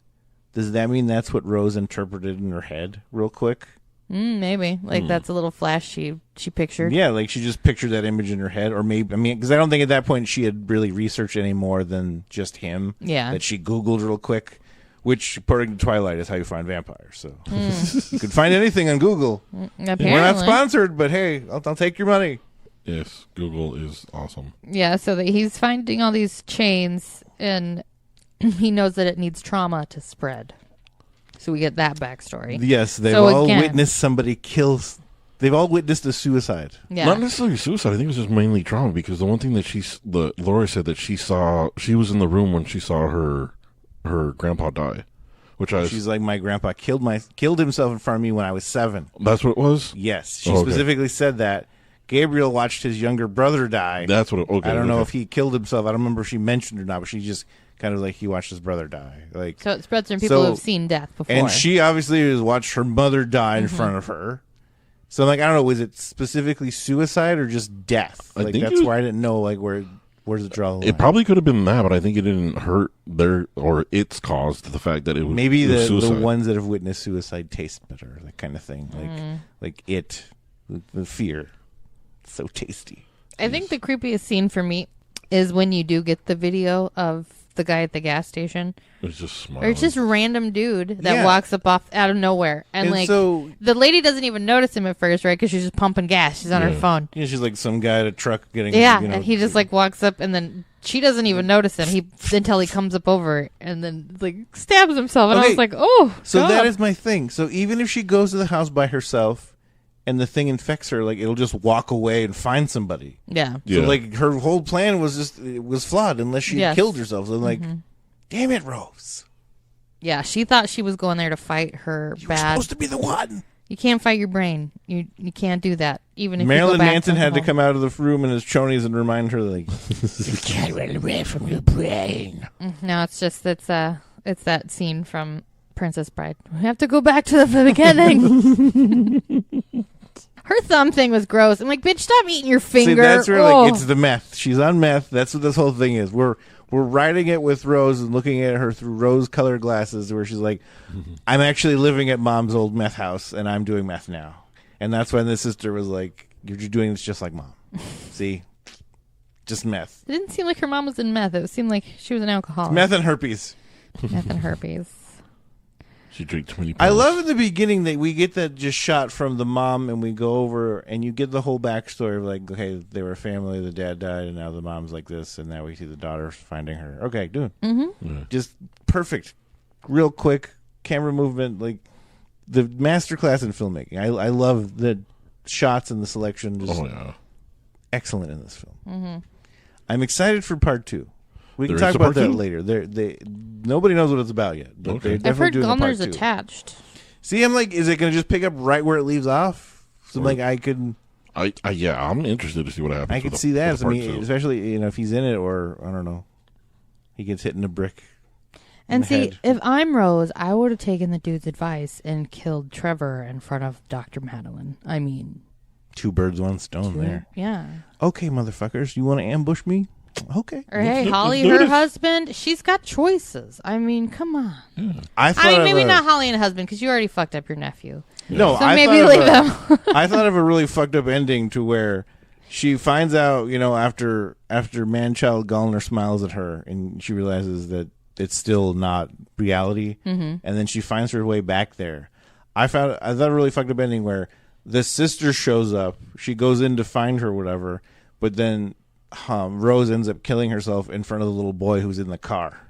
Speaker 1: does that mean that's what Rose interpreted in her head, real quick?
Speaker 3: Maybe. Like, that's a little flash she pictured.
Speaker 1: Yeah, like she just pictured that image in her head, or maybe because I don't think at that point she had really researched any more than just him.
Speaker 3: Yeah.
Speaker 1: that she Googled real quick. Which, according to Twilight, is how you find vampires. So you could find anything on Google.
Speaker 3: Apparently.
Speaker 1: We're not sponsored, but hey, I'll take your money.
Speaker 2: Yes, Google is awesome.
Speaker 3: Yeah, so that he's finding all these chains, and he knows that it needs trauma to spread. So we get that backstory.
Speaker 1: Yes, they've
Speaker 3: So
Speaker 1: all
Speaker 3: again-
Speaker 1: witnessed somebody kills. They've all witnessed a suicide.
Speaker 3: Yeah.
Speaker 2: Not necessarily suicide. I think it was just mainly trauma because the one thing that Laura said that she was in the room when she saw her grandpa die, which
Speaker 1: She's like, my grandpa killed himself in front of me when I was 7.
Speaker 2: that's what it was.
Speaker 1: Yes, she
Speaker 2: Okay.
Speaker 1: specifically said that. Gabriel watched his younger brother die.
Speaker 2: That's what. Okay,
Speaker 1: I don't know
Speaker 2: okay.
Speaker 1: if he killed himself. I don't remember if she mentioned it or not, but she just kind of like he watched his brother die. Like,
Speaker 3: So it spreads from people
Speaker 1: So-
Speaker 3: who have seen death before.
Speaker 1: and she obviously has watched her mother die in front of her. So like, I don't know, was it specifically suicide or just death?
Speaker 2: I
Speaker 1: Like
Speaker 2: think
Speaker 1: that's
Speaker 2: it was-
Speaker 1: where I didn't know like where's the draw the line.
Speaker 2: It probably could have been that, but I think it didn't hurt it's caused the fact that it was
Speaker 1: Maybe
Speaker 2: it was
Speaker 1: the
Speaker 2: suicide.
Speaker 1: ones that have witnessed suicide taste better, that kind of thing. Like the fear. It's so tasty.
Speaker 3: I think the creepiest scene for me is when you do get the video of the guy at the gas station.
Speaker 2: It's just smiling.
Speaker 3: Or it's just random dude that
Speaker 1: Yeah.
Speaker 3: walks up off out of nowhere. And
Speaker 1: And
Speaker 3: like,
Speaker 1: so-
Speaker 3: the lady doesn't even notice him at first, right? Because she's just pumping gas. She's on her
Speaker 2: Yeah.
Speaker 3: phone.
Speaker 1: Yeah, she's like some guy at a truck getting.
Speaker 3: Yeah,
Speaker 1: you know,
Speaker 3: and he just like walks up, and then she doesn't even notice him. Until he comes up over, and then like stabs himself. And I
Speaker 1: Okay,
Speaker 3: was like, oh,
Speaker 1: So
Speaker 3: God.
Speaker 1: that is my thing. So even if she goes to the house by herself, and the thing infects her, like it'll just walk away and find somebody.
Speaker 3: yeah.
Speaker 2: Yeah.
Speaker 1: So like her whole plan was flawed unless she
Speaker 3: Yes.
Speaker 1: killed herself. So I'm like, damn it, Rose,
Speaker 3: Yeah, she thought she was going there to fight her
Speaker 1: you're
Speaker 3: bad.
Speaker 1: supposed to be the one.
Speaker 3: You can't fight your brain. You can't do that. Even if
Speaker 1: Marilyn
Speaker 3: you go back
Speaker 1: Manson
Speaker 3: the
Speaker 1: had to
Speaker 3: whole-
Speaker 1: come out of the room in his chonies and remind her, like, you can't run away from your brain.
Speaker 3: No, it's that scene from Princess Bride. We have to go back to the beginning. Her thumb thing was gross. I'm like, bitch, stop eating your
Speaker 1: See,
Speaker 3: finger.
Speaker 1: that's where
Speaker 3: Oh.
Speaker 1: like it's the meth. She's on meth. That's what this whole thing is. We're writing it with Rose and looking at her through rose-colored glasses, where she's like, "I'm actually living at Mom's old meth house, and I'm doing meth now." And that's when the sister was like, "You're doing this just like Mom. See, just meth,
Speaker 3: It didn't seem like her mom was in meth. It seemed like she was an alcoholic.
Speaker 1: meth and herpes."
Speaker 3: Meth and herpes.
Speaker 2: She drank 20
Speaker 1: I
Speaker 2: pills.
Speaker 1: love in the beginning that we get that just shot from the mom, and we go over, and you get the whole backstory of like, okay, they were a family, the dad died, and now the mom's like this, and now we see the daughter finding her. Okay, dude, just perfect, real quick camera movement, like the masterclass in filmmaking. I love the shots and the selection, just
Speaker 2: Oh yeah.
Speaker 1: excellent in this film. I'm excited for part 2. We can
Speaker 2: There
Speaker 1: talk
Speaker 2: is a
Speaker 1: about
Speaker 2: part
Speaker 1: that
Speaker 2: 2?
Speaker 1: later. Nobody knows what it's about yet, but
Speaker 2: Okay.
Speaker 1: they're
Speaker 3: I've heard
Speaker 1: definitely doing a part
Speaker 3: Gulner's
Speaker 1: 2.
Speaker 3: attached.
Speaker 1: See, I'm like, is it going to just pick up right where it leaves off? So like, I could
Speaker 2: Yeah, I'm interested to see what happens. with
Speaker 1: see that.
Speaker 2: with
Speaker 1: I
Speaker 2: part
Speaker 1: mean,
Speaker 2: 2.
Speaker 1: especially if he's in it, or I don't know, he gets hit in a brick.
Speaker 3: And
Speaker 1: the
Speaker 3: see,
Speaker 1: head.
Speaker 3: if I'm Rose, I would have taken the dude's advice and killed Trevor in front of Dr. Madeline. I mean,
Speaker 1: 2 birds, 1 stone there.
Speaker 3: yeah.
Speaker 1: Okay, motherfuckers, you want to ambush me? Okay.
Speaker 3: Or hey,
Speaker 2: do-
Speaker 3: Holly,
Speaker 2: let's do
Speaker 3: her
Speaker 2: this.
Speaker 3: husband, she's got choices. I mean, come on.
Speaker 1: I
Speaker 3: I mean,
Speaker 1: of
Speaker 3: maybe
Speaker 1: a-
Speaker 3: not Holly and husband because you already fucked up your nephew.
Speaker 1: No,
Speaker 3: So
Speaker 1: I
Speaker 3: maybe
Speaker 1: thought
Speaker 3: leave
Speaker 1: of
Speaker 3: them.
Speaker 1: I thought of a really fucked up ending to where she finds out, after man-child Gallner smiles at her, and she realizes that it's still not reality, and then she finds her way back there. I thought a really fucked up ending where the sister shows up, she goes in to find her, whatever, but then Rose ends up killing herself in front of the little boy who's in the car.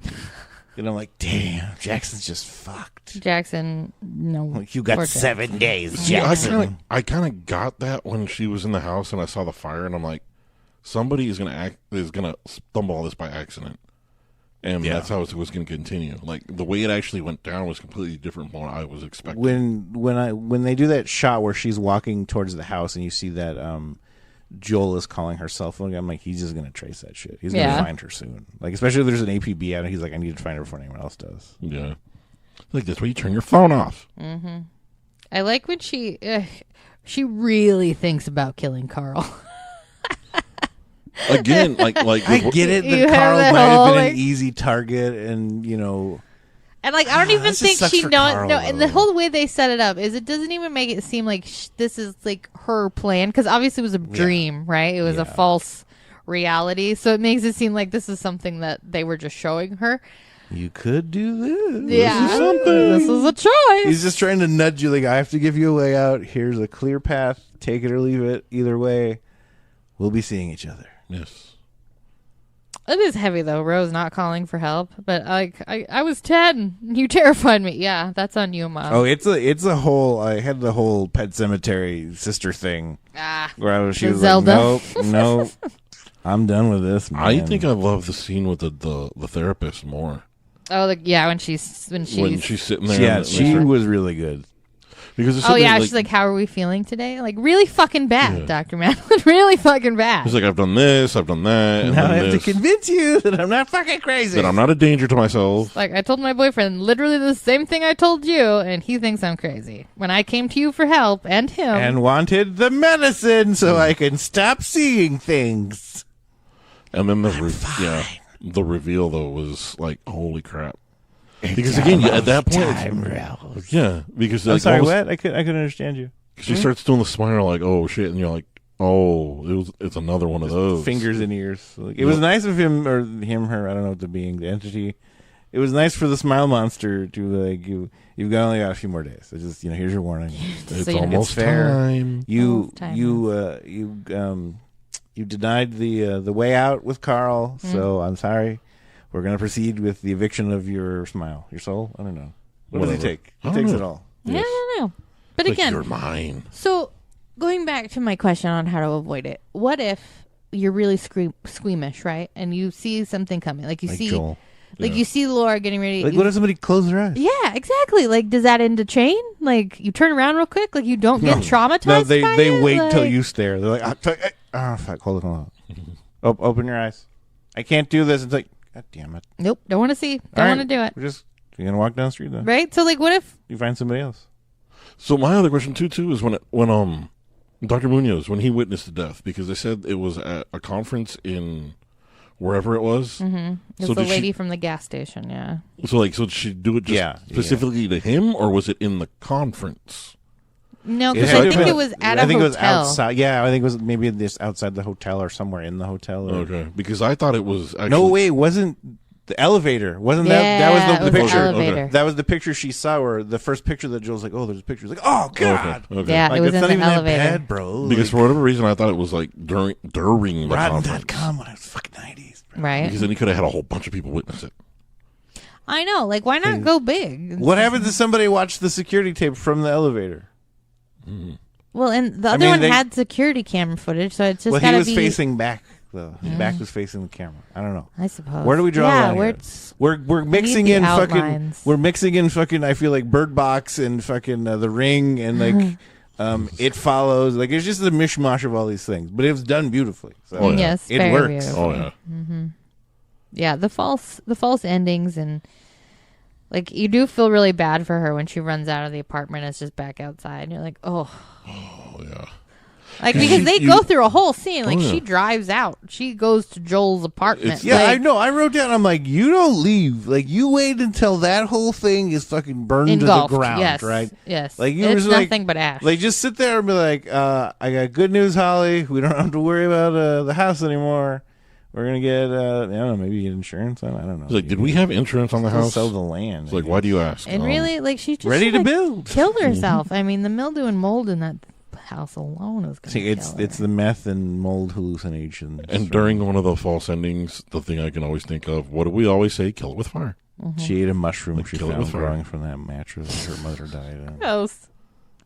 Speaker 1: And I'm like, damn, Jackson's just fucked.
Speaker 3: Jackson, no.
Speaker 1: Like, you got
Speaker 3: poor
Speaker 1: 7 days,
Speaker 2: Yeah,
Speaker 1: Jackson.
Speaker 2: I kind of got that when she was in the house and I saw the fire, and I'm like, somebody is gonna stumble on this by accident, and
Speaker 1: Yeah.
Speaker 2: that's how it was going to continue. Like the way it actually went down was completely different from what I was expecting.
Speaker 1: When they do that shot where she's walking towards the house and you see that Joel is calling her cell phone, I'm like, he's just gonna trace that shit. He's gonna
Speaker 3: Yeah.
Speaker 1: find her soon. Like, especially if there's an APB out, he's like, I need to find her before anyone else does.
Speaker 2: Yeah, like this way you turn your phone off.
Speaker 3: I like when she really thinks about killing Carl.
Speaker 2: Again, like
Speaker 1: I get it
Speaker 3: You
Speaker 1: that
Speaker 3: have
Speaker 1: Carl
Speaker 3: that
Speaker 1: might have
Speaker 3: whole,
Speaker 1: been
Speaker 3: like-
Speaker 1: an easy target, and
Speaker 3: And like, I don't even
Speaker 1: this just
Speaker 3: think
Speaker 1: sucks
Speaker 3: she
Speaker 1: for
Speaker 3: knows.
Speaker 1: Carl,
Speaker 3: No, and the
Speaker 1: though.
Speaker 3: whole way they set it up is it doesn't even make it seem like this is like her plan, because obviously it was a dream, right? It was a false reality, so it makes it seem like this is something that they were just showing her.
Speaker 1: you could do this.
Speaker 3: Yeah, this is a choice.
Speaker 1: He's just trying to nudge you, like, I have to give you a way out. Here's a clear path. Take it or leave it. Either way, we'll be seeing each other.
Speaker 2: Yes.
Speaker 3: It is heavy though. Rose not calling for help, but I was 10. You terrified me. Yeah, that's on you, Mom.
Speaker 1: Oh, it's a whole. I had the whole Pet Cemetery sister thing where she was
Speaker 3: Zelda.
Speaker 1: like, nope, I'm done with this. Man.
Speaker 2: I think I love the scene with the therapist more.
Speaker 3: Oh, when she's
Speaker 2: sitting there.
Speaker 1: Yeah, she was really good.
Speaker 2: Because it's
Speaker 3: she's like, how are we feeling today? Like, really fucking bad, Dr. Madeline. Really fucking bad.
Speaker 2: She's like, I've done this, I've done that. And
Speaker 1: now I
Speaker 2: then
Speaker 1: have to convince you that I'm not fucking crazy.
Speaker 2: that I'm not a danger to myself.
Speaker 3: Like, I told my boyfriend literally the same thing I told you, and he thinks I'm crazy. When I came to you for help, and him.
Speaker 1: And wanted the medicine so I can stop seeing things.
Speaker 2: And then the reveal, though, was like, holy crap. Because again, at that point, because
Speaker 1: I'm sorry, what? I couldn't understand you.
Speaker 2: She starts doing the smile, like, oh shit, and you're like, oh, it's another one of those
Speaker 1: fingers and ears. Like, it was nice of him or him, her. I don't know what the being, the entity. It was nice for the smile monster to like you've only got a few more days. It's just here's your warning.
Speaker 2: It's almost time.
Speaker 1: You denied the way out with Carl, so I'm sorry. We're going to proceed with the eviction of your smile. Your soul? I don't know. What does he take? He takes it all.
Speaker 3: Yeah, I don't know. But
Speaker 2: like,
Speaker 3: again,
Speaker 2: you're mine.
Speaker 3: So, going back to my question on how to avoid it, what if you're really squeamish, right? And you see something coming. Like you see
Speaker 1: Joel.
Speaker 3: You see Laura getting ready.
Speaker 1: Like, what if somebody closes their eyes?
Speaker 3: Yeah, exactly. Like, does that end a chain? Like, you turn around real quick? Like, you don't get traumatized
Speaker 1: No, they
Speaker 3: by it?
Speaker 1: wait till you stare. They're like, fuck, hold on. Open your eyes. I can't do this. It's like, God damn it.
Speaker 3: Nope, don't want to see. Don't want to do it.
Speaker 1: You're going to walk down the street then.
Speaker 3: Right? So, like, what if...
Speaker 1: You find somebody else.
Speaker 2: So my other question, too, is when Dr. Munoz, when he witnessed the death, because they said it was at a conference in wherever it was.
Speaker 3: Mm-hmm. It's
Speaker 2: so
Speaker 3: the lady from the gas station, yeah.
Speaker 2: So did she do it specifically to him, or was it in the conference?
Speaker 3: No, because I think it was at a hotel.
Speaker 1: I think it was outside. Yeah, I think it was maybe this outside the hotel or somewhere in the hotel.
Speaker 2: Okay, because I thought it was actually...
Speaker 1: No, wait, it wasn't the elevator. Wasn't that was the picture.
Speaker 3: Elevator.
Speaker 1: That was the picture she saw, or the first picture that Joel's like, oh, there's a picture. He's like, oh, God.
Speaker 2: Okay.
Speaker 3: Yeah,
Speaker 1: like,
Speaker 3: it was in
Speaker 1: not
Speaker 3: the
Speaker 1: even
Speaker 3: elevator.
Speaker 1: That bad, bro.
Speaker 2: Because for whatever reason, I thought it was like during the conference.
Speaker 1: Rotten.com when I was fucking 90s. Bro.
Speaker 3: Right.
Speaker 2: Because then he could have had a whole bunch of people witness it.
Speaker 3: I know. Like, why not go big?
Speaker 1: What happens if somebody watched the security tape from the elevator?
Speaker 2: Mm-hmm.
Speaker 3: Well, and the other one had security camera footage, so it's just
Speaker 1: he was
Speaker 3: be...
Speaker 1: facing back, though. His back was facing the camera. I don't know.
Speaker 3: I suppose.
Speaker 1: Where do we draw the line? We're mixing in
Speaker 3: outlines.
Speaker 1: fucking. We're mixing in fucking. I feel like Bird Box and fucking The Ring and like It Follows. Like it's just a mishmash of all these things, but it was done beautifully. So
Speaker 3: yes,
Speaker 1: it
Speaker 3: very
Speaker 1: works.
Speaker 3: Beautiful.
Speaker 2: Oh yeah.
Speaker 3: Mm-hmm. Yeah, the false endings and. Like, you do feel really bad for her when she runs out of the apartment and it's just back outside. And you're like, oh.
Speaker 2: Oh, yeah.
Speaker 3: Like, because they go through a whole scene. Like, she drives out. She goes to Joel's apartment.
Speaker 1: Yeah, I know. I wrote down, I'm like, you don't leave. Like, you wait until that whole thing is fucking burned
Speaker 3: engulfed.
Speaker 1: To the ground,
Speaker 3: yes.
Speaker 1: right?
Speaker 3: Yes.
Speaker 1: Like,
Speaker 3: it's nothing but ash.
Speaker 1: Like, just sit there and be like, I got good news, Holly. We don't have to worry about the house anymore. We're going to get, I don't know, maybe get insurance on it. I don't know.
Speaker 2: Like, did we have insurance on the house?
Speaker 1: Sell the land.
Speaker 2: It's like, why do you ask?
Speaker 3: And really, like, she just
Speaker 1: ready to build.
Speaker 3: Killed herself. I mean, the mildew and mold in that house alone is going to kill her.
Speaker 1: It's the meth and mold hallucinations.
Speaker 2: And during one of the false endings, the thing I can always think of, what do we always say? Kill it with fire.
Speaker 3: Mm-hmm.
Speaker 1: She ate a mushroom she found
Speaker 2: fire.
Speaker 1: growing from that mattress her mother died on.
Speaker 3: Gross.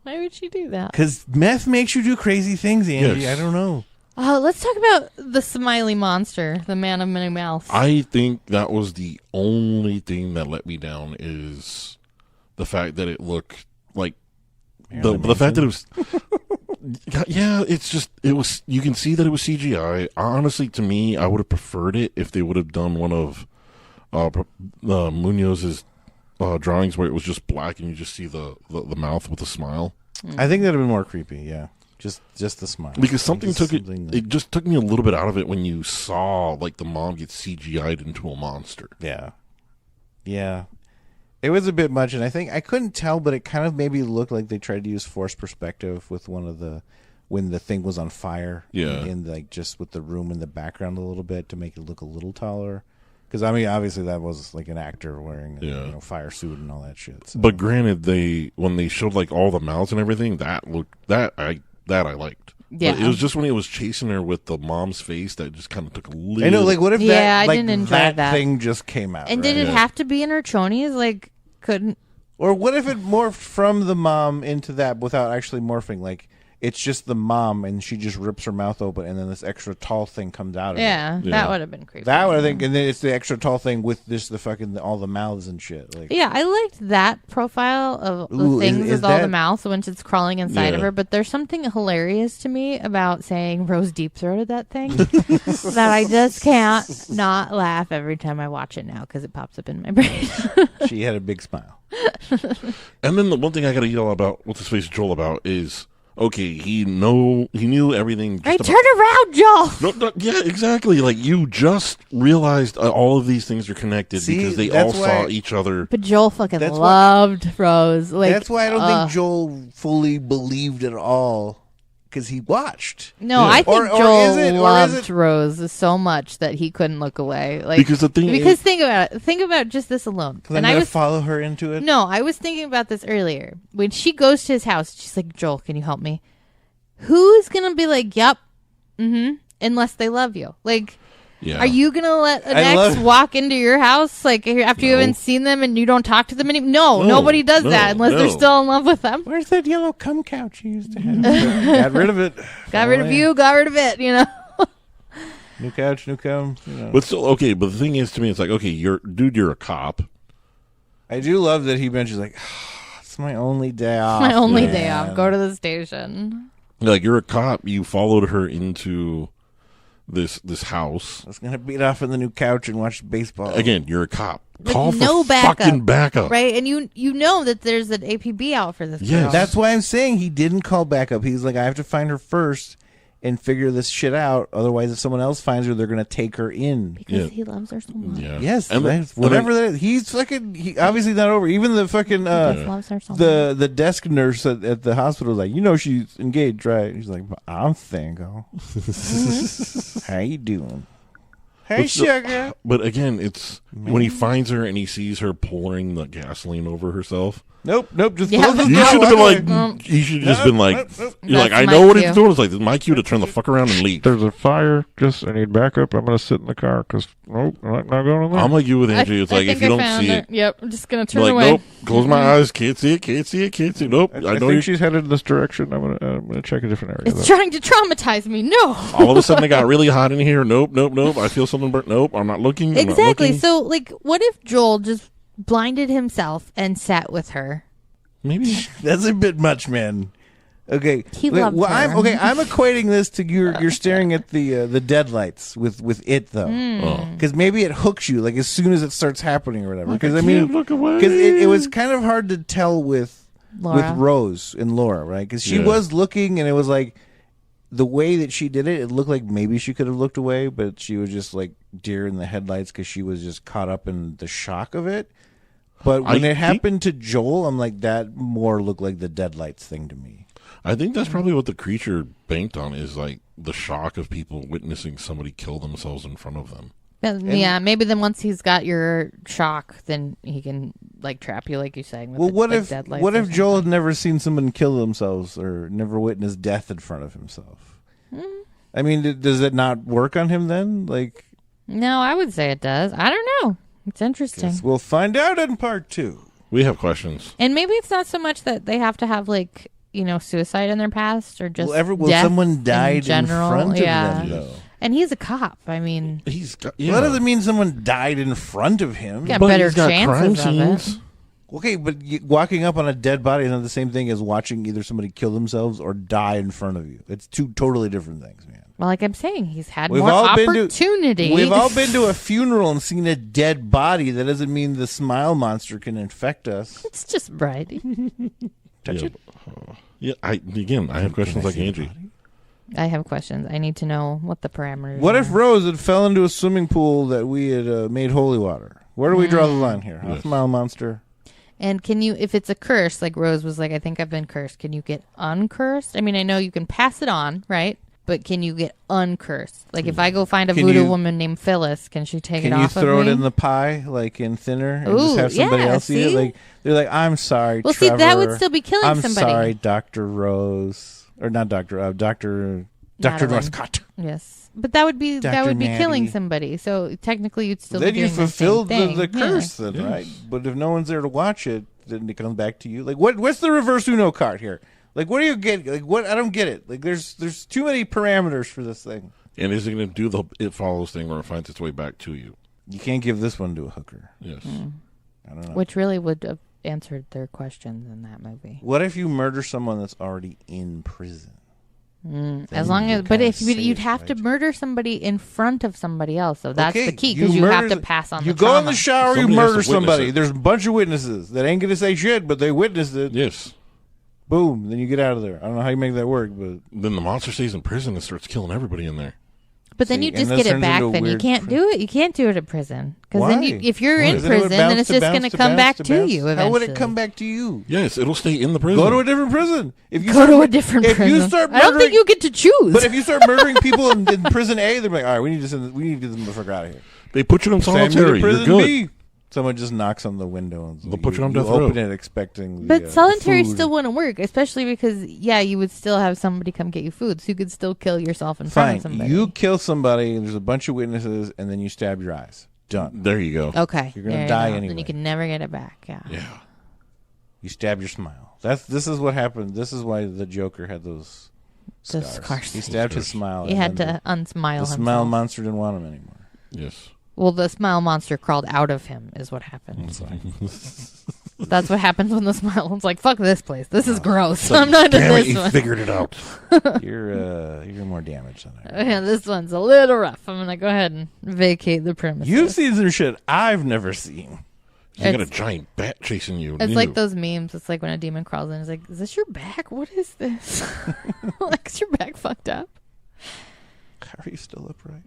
Speaker 3: Why would she do that?
Speaker 1: Because meth makes you do crazy things, Angie.
Speaker 2: Yes.
Speaker 1: I don't know.
Speaker 3: Let's talk about the smiley monster, the man of many mouths.
Speaker 2: I think that was the only thing that let me down is the fact that it looked like the fact that it was. Yeah, it was. You can see that it was CGI. Honestly, to me, I would have preferred it if they would have done one of Munoz's drawings where it was just black and you just see the mouth with a smile.
Speaker 1: I think that'd have been more creepy. Yeah. Just the smile.
Speaker 2: Because it just took me a little bit out of it when you saw like the mom get CGI'd into a monster.
Speaker 1: Yeah. Yeah. It was a bit much, and I think I couldn't tell, but it kind of maybe looked like they tried to use forced perspective with when the thing was on fire.
Speaker 2: Yeah.
Speaker 1: And like just with the room in the background a little bit to make it look a little taller. Because I mean, obviously that was like an actor wearing a fire suit and all that shit. So.
Speaker 2: But granted, when they showed like all the mouths and everything, that I liked.
Speaker 3: Yeah.
Speaker 2: But it was just when he was chasing her with the mom's face that just kind of took a little.
Speaker 1: I know, like, what if
Speaker 3: Yeah, I
Speaker 1: that, like,
Speaker 3: didn't enjoy that.
Speaker 1: thing just came out?
Speaker 3: And
Speaker 1: right?
Speaker 3: did it have to be in her chonies? Like, couldn't.
Speaker 1: Or what if it morphed from the mom into that without actually morphing? Like, it's just the mom, and she just rips her mouth open, and then this extra tall thing comes out of it.
Speaker 3: Yeah,
Speaker 2: Yeah.
Speaker 3: that would have been creepy.
Speaker 1: That would I think, and then it's the extra tall thing with this the fucking all the mouths and shit. Like,
Speaker 3: Yeah, I liked that profile of the
Speaker 1: Ooh,
Speaker 3: things
Speaker 1: is
Speaker 3: with all the
Speaker 1: that-
Speaker 3: mouths when it's crawling inside of
Speaker 2: Yeah.
Speaker 3: her. But there's something hilarious to me about saying Rose deep throated that thing that I just can't not laugh every time I watch it now because it pops up in my brain.
Speaker 1: she had a big smile.
Speaker 2: And then the one thing I got to yell about, what's his face Joel about, is okay. He knew everything.
Speaker 3: Right,
Speaker 2: Just
Speaker 3: turn around, Joel.
Speaker 2: no, yeah, exactly. Like you just realized all of these things are connected
Speaker 1: See,
Speaker 2: because they
Speaker 1: that's
Speaker 2: all
Speaker 1: why-
Speaker 2: saw each other.
Speaker 3: But Joel fucking
Speaker 1: That's why-
Speaker 3: loved Rose. Like
Speaker 1: That's why I don't think Joel fully believed it all because he watched.
Speaker 3: No,
Speaker 2: Yeah.
Speaker 3: I think
Speaker 1: Or
Speaker 3: Joel
Speaker 1: is it- or is
Speaker 3: loved
Speaker 1: it-
Speaker 3: Rose so much that he couldn't look away. Like
Speaker 2: Because the thing
Speaker 3: because
Speaker 2: is,
Speaker 3: think about it. Think about just this alone.
Speaker 1: Because I'm
Speaker 3: And I
Speaker 1: gonna
Speaker 3: was
Speaker 1: follow her into it.
Speaker 3: no, I was thinking about this earlier. When she goes to his house, she's like, "Joel, can you help me?" Who's gonna be like, "Yep, unless they love you? Like,
Speaker 2: yeah.
Speaker 3: are you gonna let an
Speaker 1: I
Speaker 3: ex
Speaker 1: love-
Speaker 3: walk into your house like after you
Speaker 2: No.
Speaker 3: haven't seen them and you don't talk to them anymore? No,
Speaker 2: No,
Speaker 3: nobody does
Speaker 2: no,
Speaker 3: that unless they're
Speaker 2: no.
Speaker 3: still in love with them.
Speaker 1: Where's that yellow cum couch you used to have? Got rid of it.
Speaker 3: Got rid of you, got rid of it. You know.
Speaker 1: New couch, new cum. You know.
Speaker 2: But still, okay. But the thing is, to me, it's like, okay, you're a cop.
Speaker 1: I do love that he mentions like, it's my only day off.
Speaker 3: My only
Speaker 1: man.
Speaker 3: day off. Go to the station.
Speaker 2: Like you're a cop. You followed her into this house.
Speaker 1: I was gonna beat off on the new couch and watch baseball
Speaker 2: Again, you're a cop.
Speaker 3: With
Speaker 2: Call for
Speaker 3: no backup,
Speaker 2: fucking backup.
Speaker 3: Right, and you know that there's an APB out for this.
Speaker 2: Yes.
Speaker 3: girl.
Speaker 1: That's why I'm saying he didn't call backup. He's like, I have to find her first and figure this shit out. Otherwise, if someone else finds her, they're gonna take her in.
Speaker 3: because
Speaker 2: Yeah.
Speaker 3: he loves her so much.
Speaker 2: Yeah.
Speaker 1: Yes,
Speaker 2: And
Speaker 1: right?
Speaker 2: then-
Speaker 1: Whatever that is. He's fucking. He obviously not over. Even the fucking
Speaker 3: He just loves her so much.
Speaker 1: the desk nurse at the hospital is like, you know, she's engaged, right? He's like, I'm single. How you doing? Hey,
Speaker 2: But still-
Speaker 1: sugar.
Speaker 2: But again, it's when he finds her and he sees her pouring the gasoline over herself.
Speaker 1: Nope. Just
Speaker 3: Yeah,
Speaker 1: close the
Speaker 3: but-
Speaker 2: You
Speaker 1: door,
Speaker 2: should have been
Speaker 1: walk
Speaker 2: like,
Speaker 1: away.
Speaker 2: you should have just
Speaker 1: Nope,
Speaker 2: been like,
Speaker 1: nope.
Speaker 2: you're like,
Speaker 3: That's
Speaker 2: I
Speaker 3: my
Speaker 2: know what
Speaker 3: cue.
Speaker 2: he's doing. It's like, this is my cue to turn the fuck around and leave.
Speaker 5: There's a fire. Just I need backup. I'm gonna sit in the car because nope, I'm not going in there.
Speaker 2: I'm like you with Angie. It's
Speaker 3: I
Speaker 2: like, if
Speaker 3: think
Speaker 2: you
Speaker 3: I
Speaker 2: don't
Speaker 3: found
Speaker 2: see
Speaker 3: her.
Speaker 2: it,
Speaker 3: Yep, I'm just gonna
Speaker 2: you're
Speaker 3: turn
Speaker 2: like,
Speaker 3: away.
Speaker 2: nope, close my eyes, can't see it. Nope, I
Speaker 5: I
Speaker 2: know
Speaker 5: think
Speaker 2: you.
Speaker 5: she's headed in this direction. I'm gonna check a different area.
Speaker 3: It's
Speaker 5: though.
Speaker 3: trying to traumatize me. No.
Speaker 2: All of a sudden, it got really hot in here. Nope. I feel something burnt. Nope, I'm not looking. I'm not
Speaker 3: Exactly.
Speaker 2: looking.
Speaker 3: So, like, what if Joel just blinded himself and sat with her?
Speaker 2: Maybe.
Speaker 1: That's a bit much, man. Okay,
Speaker 3: He loved her.
Speaker 1: I'm equating this to you're staring at the deadlights with it though,
Speaker 2: Oh.
Speaker 1: because maybe it hooks you like as soon as it starts happening or whatever. Because I
Speaker 2: can't
Speaker 1: mean,
Speaker 2: look away.
Speaker 1: because it was kind of hard to tell with
Speaker 3: Laura.
Speaker 1: Rose and Laura, right? Because she
Speaker 2: Yeah.
Speaker 1: was looking, and it was like the way that she did it. It looked like maybe she could have looked away, but she was just like deer in the headlights because she was just caught up in the shock of it. But when
Speaker 2: I
Speaker 1: it
Speaker 2: think-
Speaker 1: happened to Joel, I'm like, that more looked like the deadlights thing to me.
Speaker 2: I think that's probably what the creature banked on is like the shock of people witnessing somebody kill themselves in front of them.
Speaker 3: Yeah, maybe then once he's got your shock, then he can like trap you, like you're saying. With
Speaker 1: Well,
Speaker 3: the,
Speaker 1: what
Speaker 3: like,
Speaker 1: if
Speaker 3: deadlights
Speaker 1: what
Speaker 3: or
Speaker 1: if Joel had
Speaker 3: something.
Speaker 1: never seen someone kill themselves or never witnessed death in front of himself? I mean, does it not work on him then? Like,
Speaker 3: No, I would say it does. I don't know. It's interesting.
Speaker 1: guess we'll find out in part 2.
Speaker 2: We have questions.
Speaker 3: And maybe it's not so much that they have to have like suicide in their past or just
Speaker 1: Well,
Speaker 3: death
Speaker 1: someone died in
Speaker 3: general.
Speaker 1: front of
Speaker 3: yeah.
Speaker 1: them, though.
Speaker 3: And he's a cop. I mean,
Speaker 2: He's got.
Speaker 1: Well, that doesn't mean someone died in front of him.
Speaker 3: got
Speaker 2: But
Speaker 3: better
Speaker 2: he's got crime
Speaker 3: chances of it.
Speaker 2: scenes.
Speaker 1: Okay, but walking up on a dead body is not the same thing as watching either somebody kill themselves or die in front of you. It's two totally different things, man.
Speaker 3: Well, like I'm saying, he's had
Speaker 1: We've
Speaker 3: more
Speaker 1: all been to-
Speaker 3: opportunity.
Speaker 1: We've all been to a funeral and seen a dead body. That doesn't mean the smile monster can infect us.
Speaker 3: It's just right.
Speaker 1: Touch
Speaker 2: Yeah.
Speaker 1: it.
Speaker 2: Yeah, I have questions like Angie.
Speaker 3: I have questions. I need to know what the parameters.
Speaker 1: What
Speaker 3: are.
Speaker 1: if Rose had fell into a swimming pool that we had made holy water? Where do we draw the line here?
Speaker 2: Yes.
Speaker 1: Smile monster.
Speaker 3: And can you, if it's a curse, like Rose was like, I think I've been cursed. Can you get uncursed? I mean, I know you can pass it on, right? But can you get uncursed? Like if I go find a
Speaker 1: Can
Speaker 3: voodoo
Speaker 1: you-
Speaker 3: woman named Phyllis, can she take
Speaker 1: Can
Speaker 3: it
Speaker 1: you
Speaker 3: off
Speaker 1: throw
Speaker 3: of
Speaker 1: it
Speaker 3: me?
Speaker 1: in the pie like in Thinner and
Speaker 3: Ooh,
Speaker 1: just have somebody
Speaker 3: yeah,
Speaker 1: else eat it?
Speaker 3: see?
Speaker 1: Like they're like, I'm sorry,
Speaker 3: Well,
Speaker 1: Trevor.
Speaker 3: see, that would still be killing
Speaker 1: I'm
Speaker 3: somebody.
Speaker 1: sorry, Dr. Rose. or not Doctor Doctor
Speaker 3: Madeline.
Speaker 1: Northcott.
Speaker 3: Yes, but that would be
Speaker 1: Dr.
Speaker 3: killing
Speaker 1: Natty.
Speaker 3: somebody. So technically, you'd still
Speaker 1: Then
Speaker 3: be
Speaker 1: you
Speaker 3: doing the same
Speaker 1: fulfilled
Speaker 3: thing.
Speaker 1: the curse, then, right? But if no one's there to watch it, then it comes back to you. Like, what's the reverse Uno card here? Like, what do you get? Like, what? I don't get it. Like, there's too many parameters for this thing.
Speaker 2: And is it going to do the it follows thing where it finds its way back to you?
Speaker 1: You can't give this one to a hooker.
Speaker 2: Yes.
Speaker 1: I don't know.
Speaker 3: Which really would have answered their questions in that movie.
Speaker 1: What if you murder someone that's already in prison?
Speaker 3: As long as, but
Speaker 1: kinda
Speaker 3: if you'd
Speaker 1: safe,
Speaker 3: have to
Speaker 1: right?
Speaker 3: murder somebody in front of somebody else, so that's
Speaker 1: Okay,
Speaker 3: the key because you have to pass on.
Speaker 1: You
Speaker 3: the
Speaker 1: go
Speaker 3: trauma.
Speaker 1: in the shower,
Speaker 2: Somebody
Speaker 1: you
Speaker 2: has
Speaker 1: murder
Speaker 2: to witness
Speaker 1: somebody.
Speaker 2: it.
Speaker 1: There's a bunch of witnesses that ain't gonna say shit, but they witnessed it.
Speaker 2: Yes.
Speaker 1: Boom, then you get out of there. I don't know how you make that work, but
Speaker 2: Then the monster stays in prison and starts killing everybody in there.
Speaker 3: But then
Speaker 1: See,
Speaker 3: you
Speaker 1: and
Speaker 3: just
Speaker 1: this
Speaker 3: get it
Speaker 1: turns
Speaker 3: back.
Speaker 1: into a
Speaker 3: Then you
Speaker 1: weird
Speaker 3: can't do it. You can't do it at prison because then
Speaker 1: Why?
Speaker 3: if you're in
Speaker 1: Isn't it
Speaker 3: prison, then
Speaker 1: bounce
Speaker 3: it's
Speaker 1: to
Speaker 3: just
Speaker 1: bounce
Speaker 3: going to
Speaker 1: to
Speaker 3: come
Speaker 1: bounce
Speaker 3: back
Speaker 1: to
Speaker 3: to
Speaker 1: bounce?
Speaker 3: you eventually.
Speaker 1: How would it come back to you?
Speaker 2: Yes, it'll stay in the prison.
Speaker 1: Go to a different prison. If you
Speaker 3: Go
Speaker 1: start,
Speaker 3: to a different
Speaker 1: if
Speaker 3: prison.
Speaker 1: you start
Speaker 3: I don't think
Speaker 1: murdering-
Speaker 3: you get to choose.
Speaker 1: But if you start murdering people in prison A, they're like, all right, we need to get them the fuck out of here.
Speaker 2: They put you in
Speaker 1: Send me to
Speaker 2: solitary. You're
Speaker 1: prison
Speaker 2: good.
Speaker 1: B. Someone just knocks on the window and
Speaker 2: They'll put you on death
Speaker 1: open
Speaker 2: row.
Speaker 1: it expecting.
Speaker 3: But solitary
Speaker 1: food.
Speaker 3: still wouldn't work, especially because you would still have somebody come get you food, so you could still kill yourself in front
Speaker 1: Fine.
Speaker 3: of somebody.
Speaker 1: You kill somebody, and there's a bunch of witnesses, and then you stab your eyes. Done.
Speaker 2: There you go.
Speaker 3: okay?
Speaker 1: You're gonna
Speaker 3: there you
Speaker 1: die
Speaker 3: go.
Speaker 1: anyway.
Speaker 3: Then you can never get it back. Yeah.
Speaker 2: Yeah.
Speaker 1: You stab your smile. This is what happened. This is why the Joker had those
Speaker 3: Those
Speaker 1: scars.
Speaker 3: scars.
Speaker 1: He stabbed his smile.
Speaker 3: He
Speaker 1: and
Speaker 3: had
Speaker 1: then
Speaker 3: to unsmile
Speaker 1: The
Speaker 3: himself.
Speaker 1: smile monster didn't want him anymore.
Speaker 2: Yes.
Speaker 3: Well, the smile monster crawled out of him, is what happened.
Speaker 1: It's like,
Speaker 3: That's what happens when the smile one's like, "Fuck this place. This is gross. I'm not in
Speaker 2: Damn it,
Speaker 3: this
Speaker 2: you
Speaker 3: one.
Speaker 2: figured it out.
Speaker 1: you're more damaged than I am.
Speaker 3: Yeah, this one's a little rough. I'm gonna go ahead and vacate the premises."
Speaker 1: You've seen some shit I've never seen.
Speaker 2: You got a
Speaker 3: It's-
Speaker 2: giant bat chasing you.
Speaker 3: It's
Speaker 2: Ew.
Speaker 3: like those memes. It's like when a demon crawls in. It's like, "Is this your back? What is this? Like, is your back fucked up?"
Speaker 1: How are you still upright?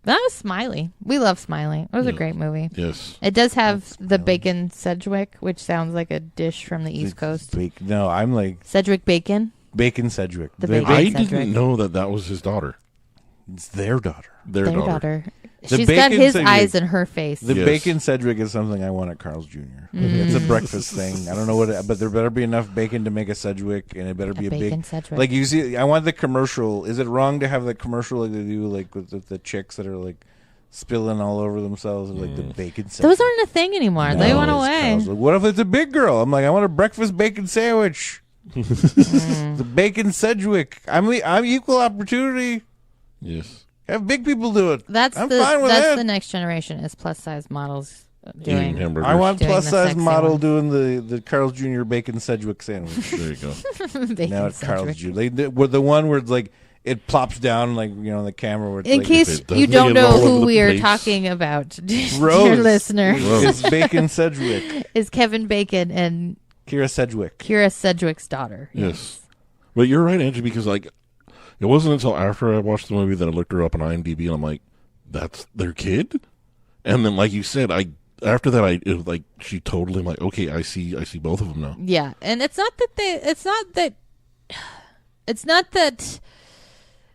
Speaker 3: That was Smiley. We love Smiley. It was a
Speaker 2: Yeah.
Speaker 3: great movie.
Speaker 2: Yes.
Speaker 3: It does have
Speaker 1: That's
Speaker 3: the
Speaker 1: Smiley.
Speaker 3: bacon Sedgwick, which sounds like a dish from the East Coast.
Speaker 1: No, I'm like
Speaker 3: Sedgwick bacon.
Speaker 1: Bacon Sedgwick.
Speaker 3: The
Speaker 1: They-
Speaker 3: bacon.
Speaker 2: I
Speaker 3: Cedric.
Speaker 2: didn't know that was his daughter.
Speaker 1: It's their daughter.
Speaker 2: Their daughter.
Speaker 1: The
Speaker 3: She's got
Speaker 1: bacon
Speaker 3: his
Speaker 1: Cedric.
Speaker 3: eyes in her face.
Speaker 1: The
Speaker 2: Yes.
Speaker 1: bacon Cedric is something I want at Carl's Jr. It's a breakfast thing. I don't know but there better be enough bacon to make a Sedgwick, and it better be a
Speaker 3: bacon
Speaker 1: big.
Speaker 3: Sedgwick.
Speaker 1: Like you see, I want the commercial. Is it wrong to have the commercial like they do, like with the chicks that are like spilling all over themselves, or, like the bacon Sedgwick?
Speaker 3: Those aren't a thing anymore. They
Speaker 1: No,
Speaker 3: went
Speaker 1: it's
Speaker 3: away.
Speaker 1: Carl's. Like, what if it's a big girl? I'm like, I want a breakfast bacon sandwich. The bacon Sedgwick. I'm equal opportunity.
Speaker 2: Yes.
Speaker 1: Have big people do it.
Speaker 3: That's
Speaker 1: I'm fine with that.
Speaker 3: the next generation is plus size models
Speaker 2: Eating
Speaker 3: doing.
Speaker 2: hamburgers.
Speaker 1: I want
Speaker 3: Doing
Speaker 1: plus
Speaker 3: the
Speaker 1: size
Speaker 3: sexy
Speaker 1: model
Speaker 3: one.
Speaker 1: doing the Carl's Jr. bacon Sedgwick sandwich.
Speaker 2: There you go.
Speaker 3: bacon
Speaker 1: Now it's Carl's
Speaker 3: Sedgwick.
Speaker 1: Jr. They did, the one where it's like it plops down like on the camera. Where it's
Speaker 3: In
Speaker 1: like,
Speaker 3: case
Speaker 2: it doesn't
Speaker 3: you don't
Speaker 2: get
Speaker 3: know
Speaker 2: all over
Speaker 3: who
Speaker 2: the
Speaker 3: we are
Speaker 2: place.
Speaker 3: talking about, dear
Speaker 1: Rose,
Speaker 3: listener,
Speaker 1: it's bacon Sedgwick,
Speaker 3: is Kevin Bacon and
Speaker 1: Kira Sedgwick.
Speaker 3: Kira Sedgwick's daughter.
Speaker 2: Yes. But you're right, Angie, because like it wasn't until after I watched the movie that I looked her up on IMDb and I'm like, that's their kid? And then like you said, after that it was like she totally like, okay, I see both of them now.
Speaker 3: Yeah, and it's not that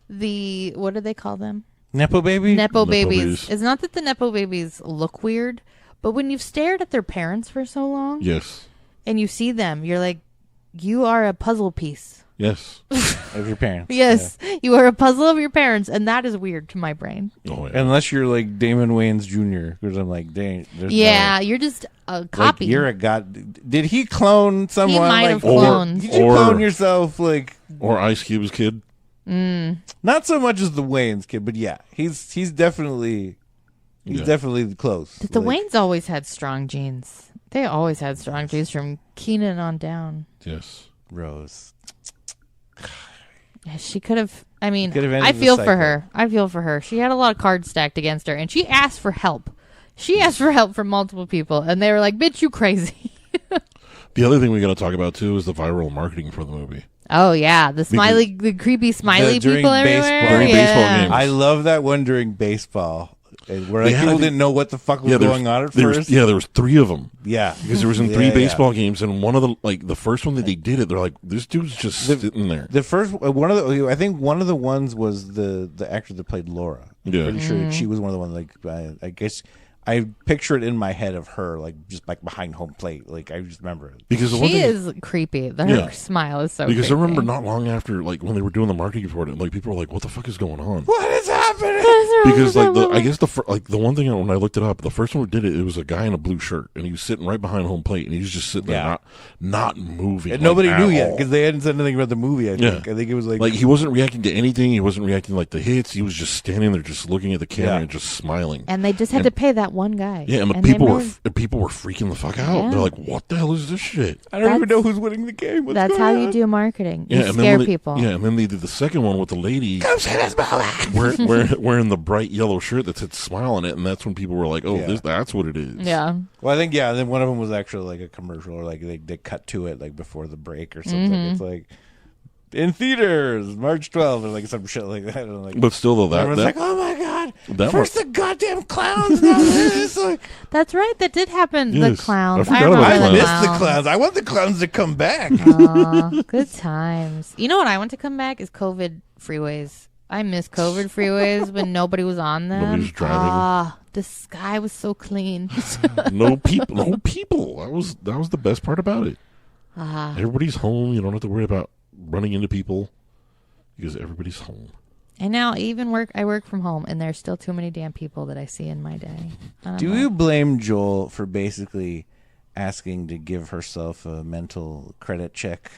Speaker 3: the what do they call them?
Speaker 1: Nepo baby.
Speaker 3: Nepo
Speaker 2: babies.
Speaker 3: babies. It's not that the Nepo babies look weird, but when you've stared at their parents for so long
Speaker 2: Yes.
Speaker 3: and you see them, you're like, you are a puzzle piece.
Speaker 2: Yes.
Speaker 1: of your parents.
Speaker 3: Yes, you are a puzzle of your parents, and that is weird to my brain.
Speaker 2: Oh
Speaker 1: Yeah.
Speaker 2: yeah.
Speaker 1: Unless you're like Damon Wayans Jr., because I'm like, dang. there's
Speaker 3: Yeah, you're just a
Speaker 1: no,
Speaker 3: copy.
Speaker 1: Like, you're a god. Did he clone someone?
Speaker 3: might
Speaker 1: like,
Speaker 3: have cloned.
Speaker 1: Did you
Speaker 2: Or-
Speaker 1: clone yourself? Like,
Speaker 2: Or Ice Cube's kid.
Speaker 1: not so much as the Wayans kid, but yeah, he's definitely
Speaker 2: Yeah.
Speaker 1: definitely close.
Speaker 3: But the
Speaker 1: Like,
Speaker 3: Waynes always had strong genes. They always had strong genes from Keenan on down.
Speaker 2: Yes.
Speaker 1: Rose.
Speaker 3: Yeah, she could have. I mean,
Speaker 1: Could have ended
Speaker 3: I
Speaker 1: the
Speaker 3: feel for
Speaker 1: cycle.
Speaker 3: her. I feel for her. She had a lot of cards stacked against her, and she asked for help. She asked for help from multiple people, and they were like, "Bitch, you crazy."
Speaker 2: The other thing we got to talk about too is the viral marketing for the movie.
Speaker 3: Oh yeah, the creepy smiley
Speaker 1: during
Speaker 3: people everywhere.
Speaker 1: baseball-
Speaker 2: During
Speaker 3: yeah.
Speaker 2: baseball games.
Speaker 1: I love that one during baseball, where
Speaker 2: They
Speaker 1: like,
Speaker 2: had
Speaker 1: people
Speaker 2: to-
Speaker 1: didn't know what the fuck was going on at
Speaker 2: there was-
Speaker 1: first.
Speaker 2: there was 3 of them.
Speaker 1: Yeah,
Speaker 2: Because there was in
Speaker 1: Yeah,
Speaker 2: 3
Speaker 1: yeah.
Speaker 2: baseball games, and one of the first one that they did it, they're like, this dude's just sitting there.
Speaker 1: The first one of the, I think one of the ones was the actor that played Laura. I'm
Speaker 2: Yeah.
Speaker 1: pretty sure that she was one of the ones. Like I guess I picture it in my head of her, like just like behind home plate. Like I just remember it.
Speaker 2: Because the one
Speaker 3: She
Speaker 2: thing,
Speaker 3: is creepy. Her smile is so
Speaker 2: because
Speaker 3: creepy.
Speaker 2: I remember not long after, like when they were doing the marketing for it, like people were like, "What the fuck is going on?"
Speaker 1: What is happening?
Speaker 2: Because like I guess the one thing when I looked it up, the first one who did it, it was a guy in a blue shirt, and he was sitting right behind home plate, and he was just sitting there not moving.
Speaker 1: And nobody knew yet
Speaker 2: all.
Speaker 1: because they hadn't said anything about the movie. I think it was like
Speaker 2: he wasn't reacting to anything. He wasn't reacting like the hits. He was just standing there, just looking at the camera
Speaker 1: Yeah.
Speaker 2: and just smiling.
Speaker 3: And they just had to pay that one guy.
Speaker 2: Yeah, and people were freaking the fuck out.
Speaker 3: Yeah.
Speaker 2: They're like, "What the hell is this shit?"
Speaker 1: I don't even know who's winning the game. What's
Speaker 3: That's
Speaker 1: going
Speaker 3: how
Speaker 1: on?
Speaker 3: you do marketing. You
Speaker 2: and
Speaker 3: scare
Speaker 2: then
Speaker 3: people.
Speaker 2: Yeah, and then they did the second one with the lady
Speaker 1: Come see this movie.
Speaker 2: wearing the bright yellow shirt that said "smile" on it, and that's when people were like, "Oh,
Speaker 1: Yeah.
Speaker 2: that's what it is."
Speaker 3: Yeah.
Speaker 1: Well, I think and then one of them was actually like a commercial, or like they cut to it like before the break or something. It's like in theaters March 12th or like some shit like that. And like,
Speaker 2: But still, though,
Speaker 1: everyone's
Speaker 2: that
Speaker 1: like, oh my god,
Speaker 2: that
Speaker 1: first the goddamn clowns, now this. Like,
Speaker 3: That's right. That did happen.
Speaker 2: Yes.
Speaker 3: The clowns.
Speaker 2: I forgot
Speaker 3: remember
Speaker 2: about
Speaker 1: I
Speaker 3: the
Speaker 1: miss
Speaker 3: clowns.
Speaker 1: the clowns. I want the clowns to come back.
Speaker 3: Aw, good times. You know what I want to come back is COVID freeways. I miss COVID freeways when nobody was on them.
Speaker 2: Nobody was driving.
Speaker 3: The sky was so clean.
Speaker 2: no people. That was the best part about it. Everybody's home. You don't have to worry about running into people because everybody's home.
Speaker 3: And now I work from home, and there's still too many damn people that I see in my day.
Speaker 1: Do you blame Joel for basically asking to give herself a mental credit check?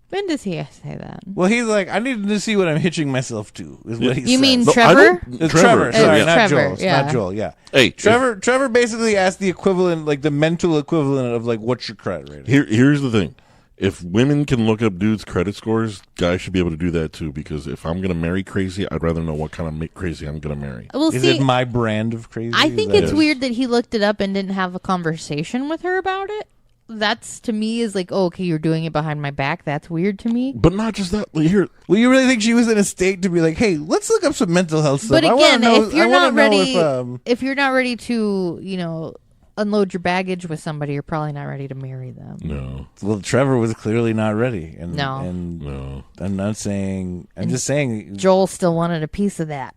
Speaker 3: When does he say that?
Speaker 1: Well, he's like, I need to see what I'm hitching myself to. Is what he
Speaker 3: You
Speaker 1: says.
Speaker 3: mean
Speaker 2: No, I
Speaker 3: Trevor?
Speaker 2: don't-
Speaker 1: It's Trevor. Sorry,
Speaker 2: yeah.
Speaker 1: not
Speaker 3: Trevor,
Speaker 1: Joel. It's
Speaker 3: yeah.
Speaker 1: not Joel. Yeah.
Speaker 2: Hey,
Speaker 1: Trevor basically asked the equivalent, like the mental equivalent of like, what's your credit rating?
Speaker 2: Here's the thing. If women can look up dudes' credit scores, guys should be able to do that too. Because if I'm going to marry crazy, I'd rather know what kind of crazy I'm going to marry.
Speaker 3: Well,
Speaker 1: Is
Speaker 3: see,
Speaker 1: it my brand of crazy?
Speaker 3: I
Speaker 1: Is
Speaker 3: think
Speaker 1: that
Speaker 3: it's
Speaker 1: it?
Speaker 3: weird that he looked it up and didn't have a conversation with her about it. That's to me is like, oh, okay, you're doing it behind my back. That's weird to me.
Speaker 2: But not just that. Here,
Speaker 1: Well, you really think she was in a state to be like, hey, let's look up some mental health stuff?
Speaker 3: But
Speaker 1: I wanna
Speaker 3: again,
Speaker 1: know,
Speaker 3: if you're
Speaker 1: I wanna
Speaker 3: not
Speaker 1: know
Speaker 3: ready,
Speaker 1: if,
Speaker 3: if you're not ready to, unload your baggage with somebody, you're probably not ready to marry them.
Speaker 2: no,
Speaker 1: well, Trevor was clearly not ready. And,
Speaker 3: No.
Speaker 1: And
Speaker 2: no,
Speaker 1: I'm not saying, I'm just saying.
Speaker 3: Joel still wanted a piece of that.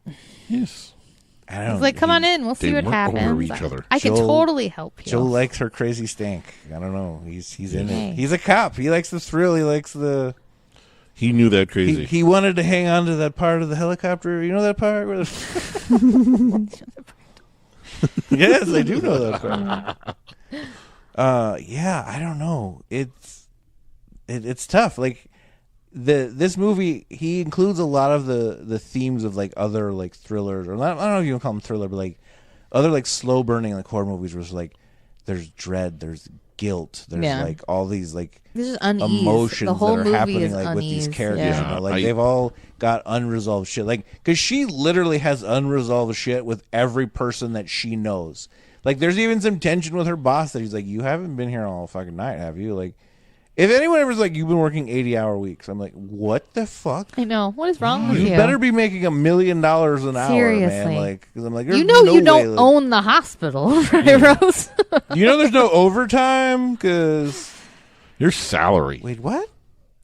Speaker 2: yes.
Speaker 1: I don't
Speaker 3: He's like, come on in, we'll see
Speaker 2: they
Speaker 3: what
Speaker 2: weren't
Speaker 3: happens.
Speaker 2: over each other.
Speaker 3: I can
Speaker 1: Joel-
Speaker 3: totally help you.
Speaker 1: Joe likes her crazy stank. I don't know. He's in
Speaker 3: Hey.
Speaker 1: it. He's a cop. He likes the thrill. He likes the.
Speaker 2: He knew that crazy.
Speaker 1: He wanted to hang on to that part of the helicopter. You know that part where yes, I do know that part. Yeah, I don't know. It's tough. Like this movie, he includes a lot of the themes of like other like thrillers, or I don't know if you can call them thriller, but like other like slow burning like horror movies where it's like there's dread, there's guilt, there's
Speaker 3: Yeah.
Speaker 1: like all these like
Speaker 3: There's just unease.
Speaker 1: emotions
Speaker 3: The whole
Speaker 1: that are
Speaker 3: movie
Speaker 1: happening
Speaker 3: is
Speaker 1: like with these
Speaker 3: unease.
Speaker 1: characters.
Speaker 3: Yeah.
Speaker 1: You know, like
Speaker 2: I-
Speaker 1: they've all got unresolved shit. Like because she literally has unresolved shit with every person that she knows. Like there's even some tension with her boss that he's like, you haven't been here all fucking night, have you? Like if anyone ever's like, you've been working 80-hour weeks, I'm like, what the fuck?
Speaker 3: I know. What is wrong with you?
Speaker 1: You better be making $1 million an hour,
Speaker 3: Seriously.
Speaker 1: man. Like, because I'm like,
Speaker 3: You
Speaker 1: there's
Speaker 3: know
Speaker 1: no
Speaker 3: you
Speaker 1: way,
Speaker 3: don't
Speaker 1: like-
Speaker 3: own the hospital, right, Rose?
Speaker 1: You know, there's no overtime because
Speaker 2: Your salary.
Speaker 1: wait, what?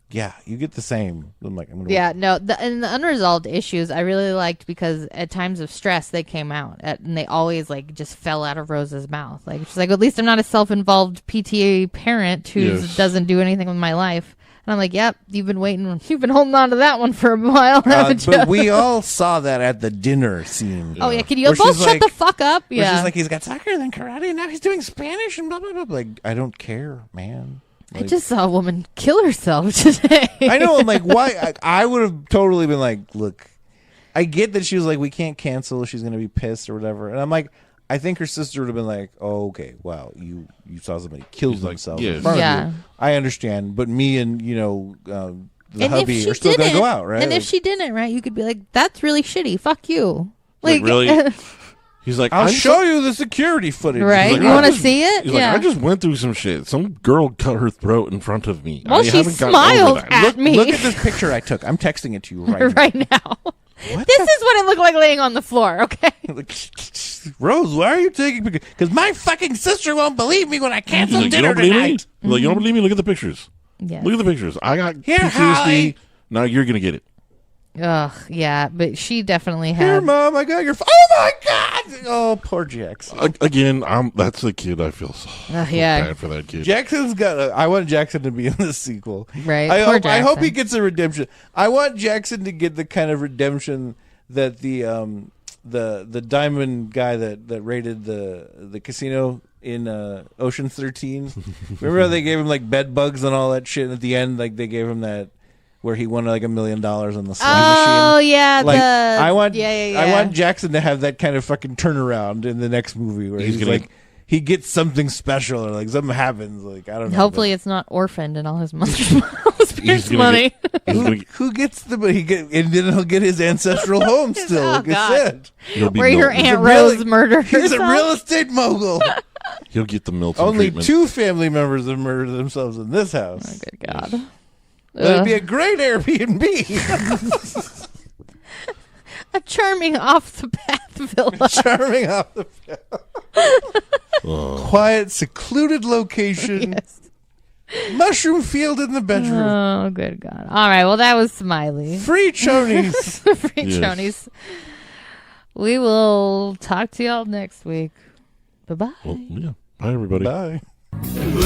Speaker 1: Yeah, you get the same. I'm like, I'm gonna
Speaker 3: Yeah, no, and the unresolved issues I really liked because at times of stress they came out and they always like just fell out of Rose's mouth. Like she's like, at least I'm not a self-involved PTA parent who
Speaker 2: Yes.
Speaker 3: doesn't do anything with my life. And I'm like, yep, you've been holding on to that one for a while, haven't you?
Speaker 1: But we all saw that at the dinner scene.
Speaker 3: Oh yeah, can you
Speaker 1: Where
Speaker 3: both
Speaker 1: she's
Speaker 3: shut
Speaker 1: like-
Speaker 3: the fuck up?
Speaker 1: Where
Speaker 3: Yeah,
Speaker 1: she's like, he's got soccer, then karate, and now he's doing Spanish and blah blah blah. Like, I don't care, man.
Speaker 3: I
Speaker 1: Like,
Speaker 3: just saw a woman kill herself today.
Speaker 1: I know. I'm like, why? I would have totally been like, look, I get that she was like, we can't cancel. She's gonna be pissed or whatever. And I'm like, I think her sister would have been like, oh, okay, wow, you saw somebody kill
Speaker 2: She's like,
Speaker 1: themselves
Speaker 2: yes.
Speaker 1: in front
Speaker 3: Yeah.
Speaker 1: of you. I understand, but me and the
Speaker 3: and
Speaker 1: hubby
Speaker 3: if she
Speaker 1: are still gonna
Speaker 3: didn't,
Speaker 1: go out, right?
Speaker 3: and if
Speaker 1: Like,
Speaker 3: she didn't, right, you could be like, that's really shitty. Fuck you.
Speaker 2: Like, really? He's like,
Speaker 1: I'll
Speaker 2: I'm
Speaker 1: show you the security footage.
Speaker 3: Right?
Speaker 2: like,
Speaker 3: You
Speaker 2: I
Speaker 3: want to
Speaker 2: just-
Speaker 3: see it?
Speaker 2: He's
Speaker 3: Yeah.
Speaker 2: like, I just went through some shit. Some girl cut her throat in front of me.
Speaker 3: Well,
Speaker 2: I
Speaker 3: she
Speaker 2: haven't gotten over
Speaker 3: smiled
Speaker 2: that.
Speaker 3: at me.
Speaker 1: Look at this picture I took. I'm texting it to you right now.
Speaker 3: right now. This is what it looked like laying on the floor, okay?
Speaker 1: Like, Rose, why are you taking pictures? Because my fucking sister won't believe me when I
Speaker 2: He's
Speaker 1: cancel
Speaker 2: like, you
Speaker 1: dinner
Speaker 2: don't believe me?
Speaker 1: tonight.
Speaker 2: He's like, you don't believe me? Look at the pictures.
Speaker 3: Yes.
Speaker 2: Look at the pictures. I got
Speaker 1: Here,
Speaker 2: PTSD.
Speaker 1: Holly.
Speaker 2: Now you're gonna get it.
Speaker 3: Ugh, yeah, but she definitely
Speaker 1: Here,
Speaker 3: had.
Speaker 1: Mom, I got your. Oh my God! Oh, poor Jackson.
Speaker 2: Again, that's a kid. I feel so
Speaker 3: Yeah.
Speaker 2: bad for that kid.
Speaker 1: Jackson's got. I want Jackson to be in the sequel.
Speaker 3: Right.
Speaker 1: I
Speaker 3: Poor
Speaker 1: hope he
Speaker 3: Jackson.
Speaker 1: gets a redemption. I want Jackson to get the kind of redemption that the diamond guy that raided the casino in Ocean 13. Remember how they gave him like bed bugs and all that shit, and at the end, like they gave him that where he won like $1 million on the slot machine.
Speaker 3: Oh yeah,
Speaker 1: Like
Speaker 3: I
Speaker 1: want Jackson to have that kind of fucking turnaround in the next movie where he's
Speaker 2: gonna-
Speaker 1: like he gets something special or like something happens. Like I don't know.
Speaker 3: Hopefully, it's not orphaned and all his mother's his parents'
Speaker 2: gonna
Speaker 3: money.
Speaker 2: He's gonna,
Speaker 1: who gets the and then he'll get his ancestral home still.
Speaker 3: Oh,
Speaker 1: Like I
Speaker 3: God.
Speaker 1: said,
Speaker 2: he'll be
Speaker 3: Where your
Speaker 2: Milton.
Speaker 3: Aunt
Speaker 1: really-
Speaker 3: Rose murdered
Speaker 1: he's a
Speaker 3: herself.
Speaker 1: real estate mogul.
Speaker 2: He'll get the Milton
Speaker 1: Only
Speaker 2: treatment.
Speaker 1: 2 family members have murdered themselves in this house.
Speaker 3: Oh, good God.
Speaker 1: That'd
Speaker 3: Ugh.
Speaker 1: be a great Airbnb.
Speaker 3: A charming off the path villa.
Speaker 1: Charming off the quiet, secluded location.
Speaker 3: Yes.
Speaker 1: Mushroom field in the bedroom.
Speaker 3: Oh, good God. All right. Well, that was Smiley.
Speaker 1: Free chonies.
Speaker 3: Free
Speaker 2: Yes.
Speaker 3: chonies. We will talk to y'all next week. Bye-bye.
Speaker 2: Well, yeah. Bye, everybody.
Speaker 1: Bye.
Speaker 6: Well,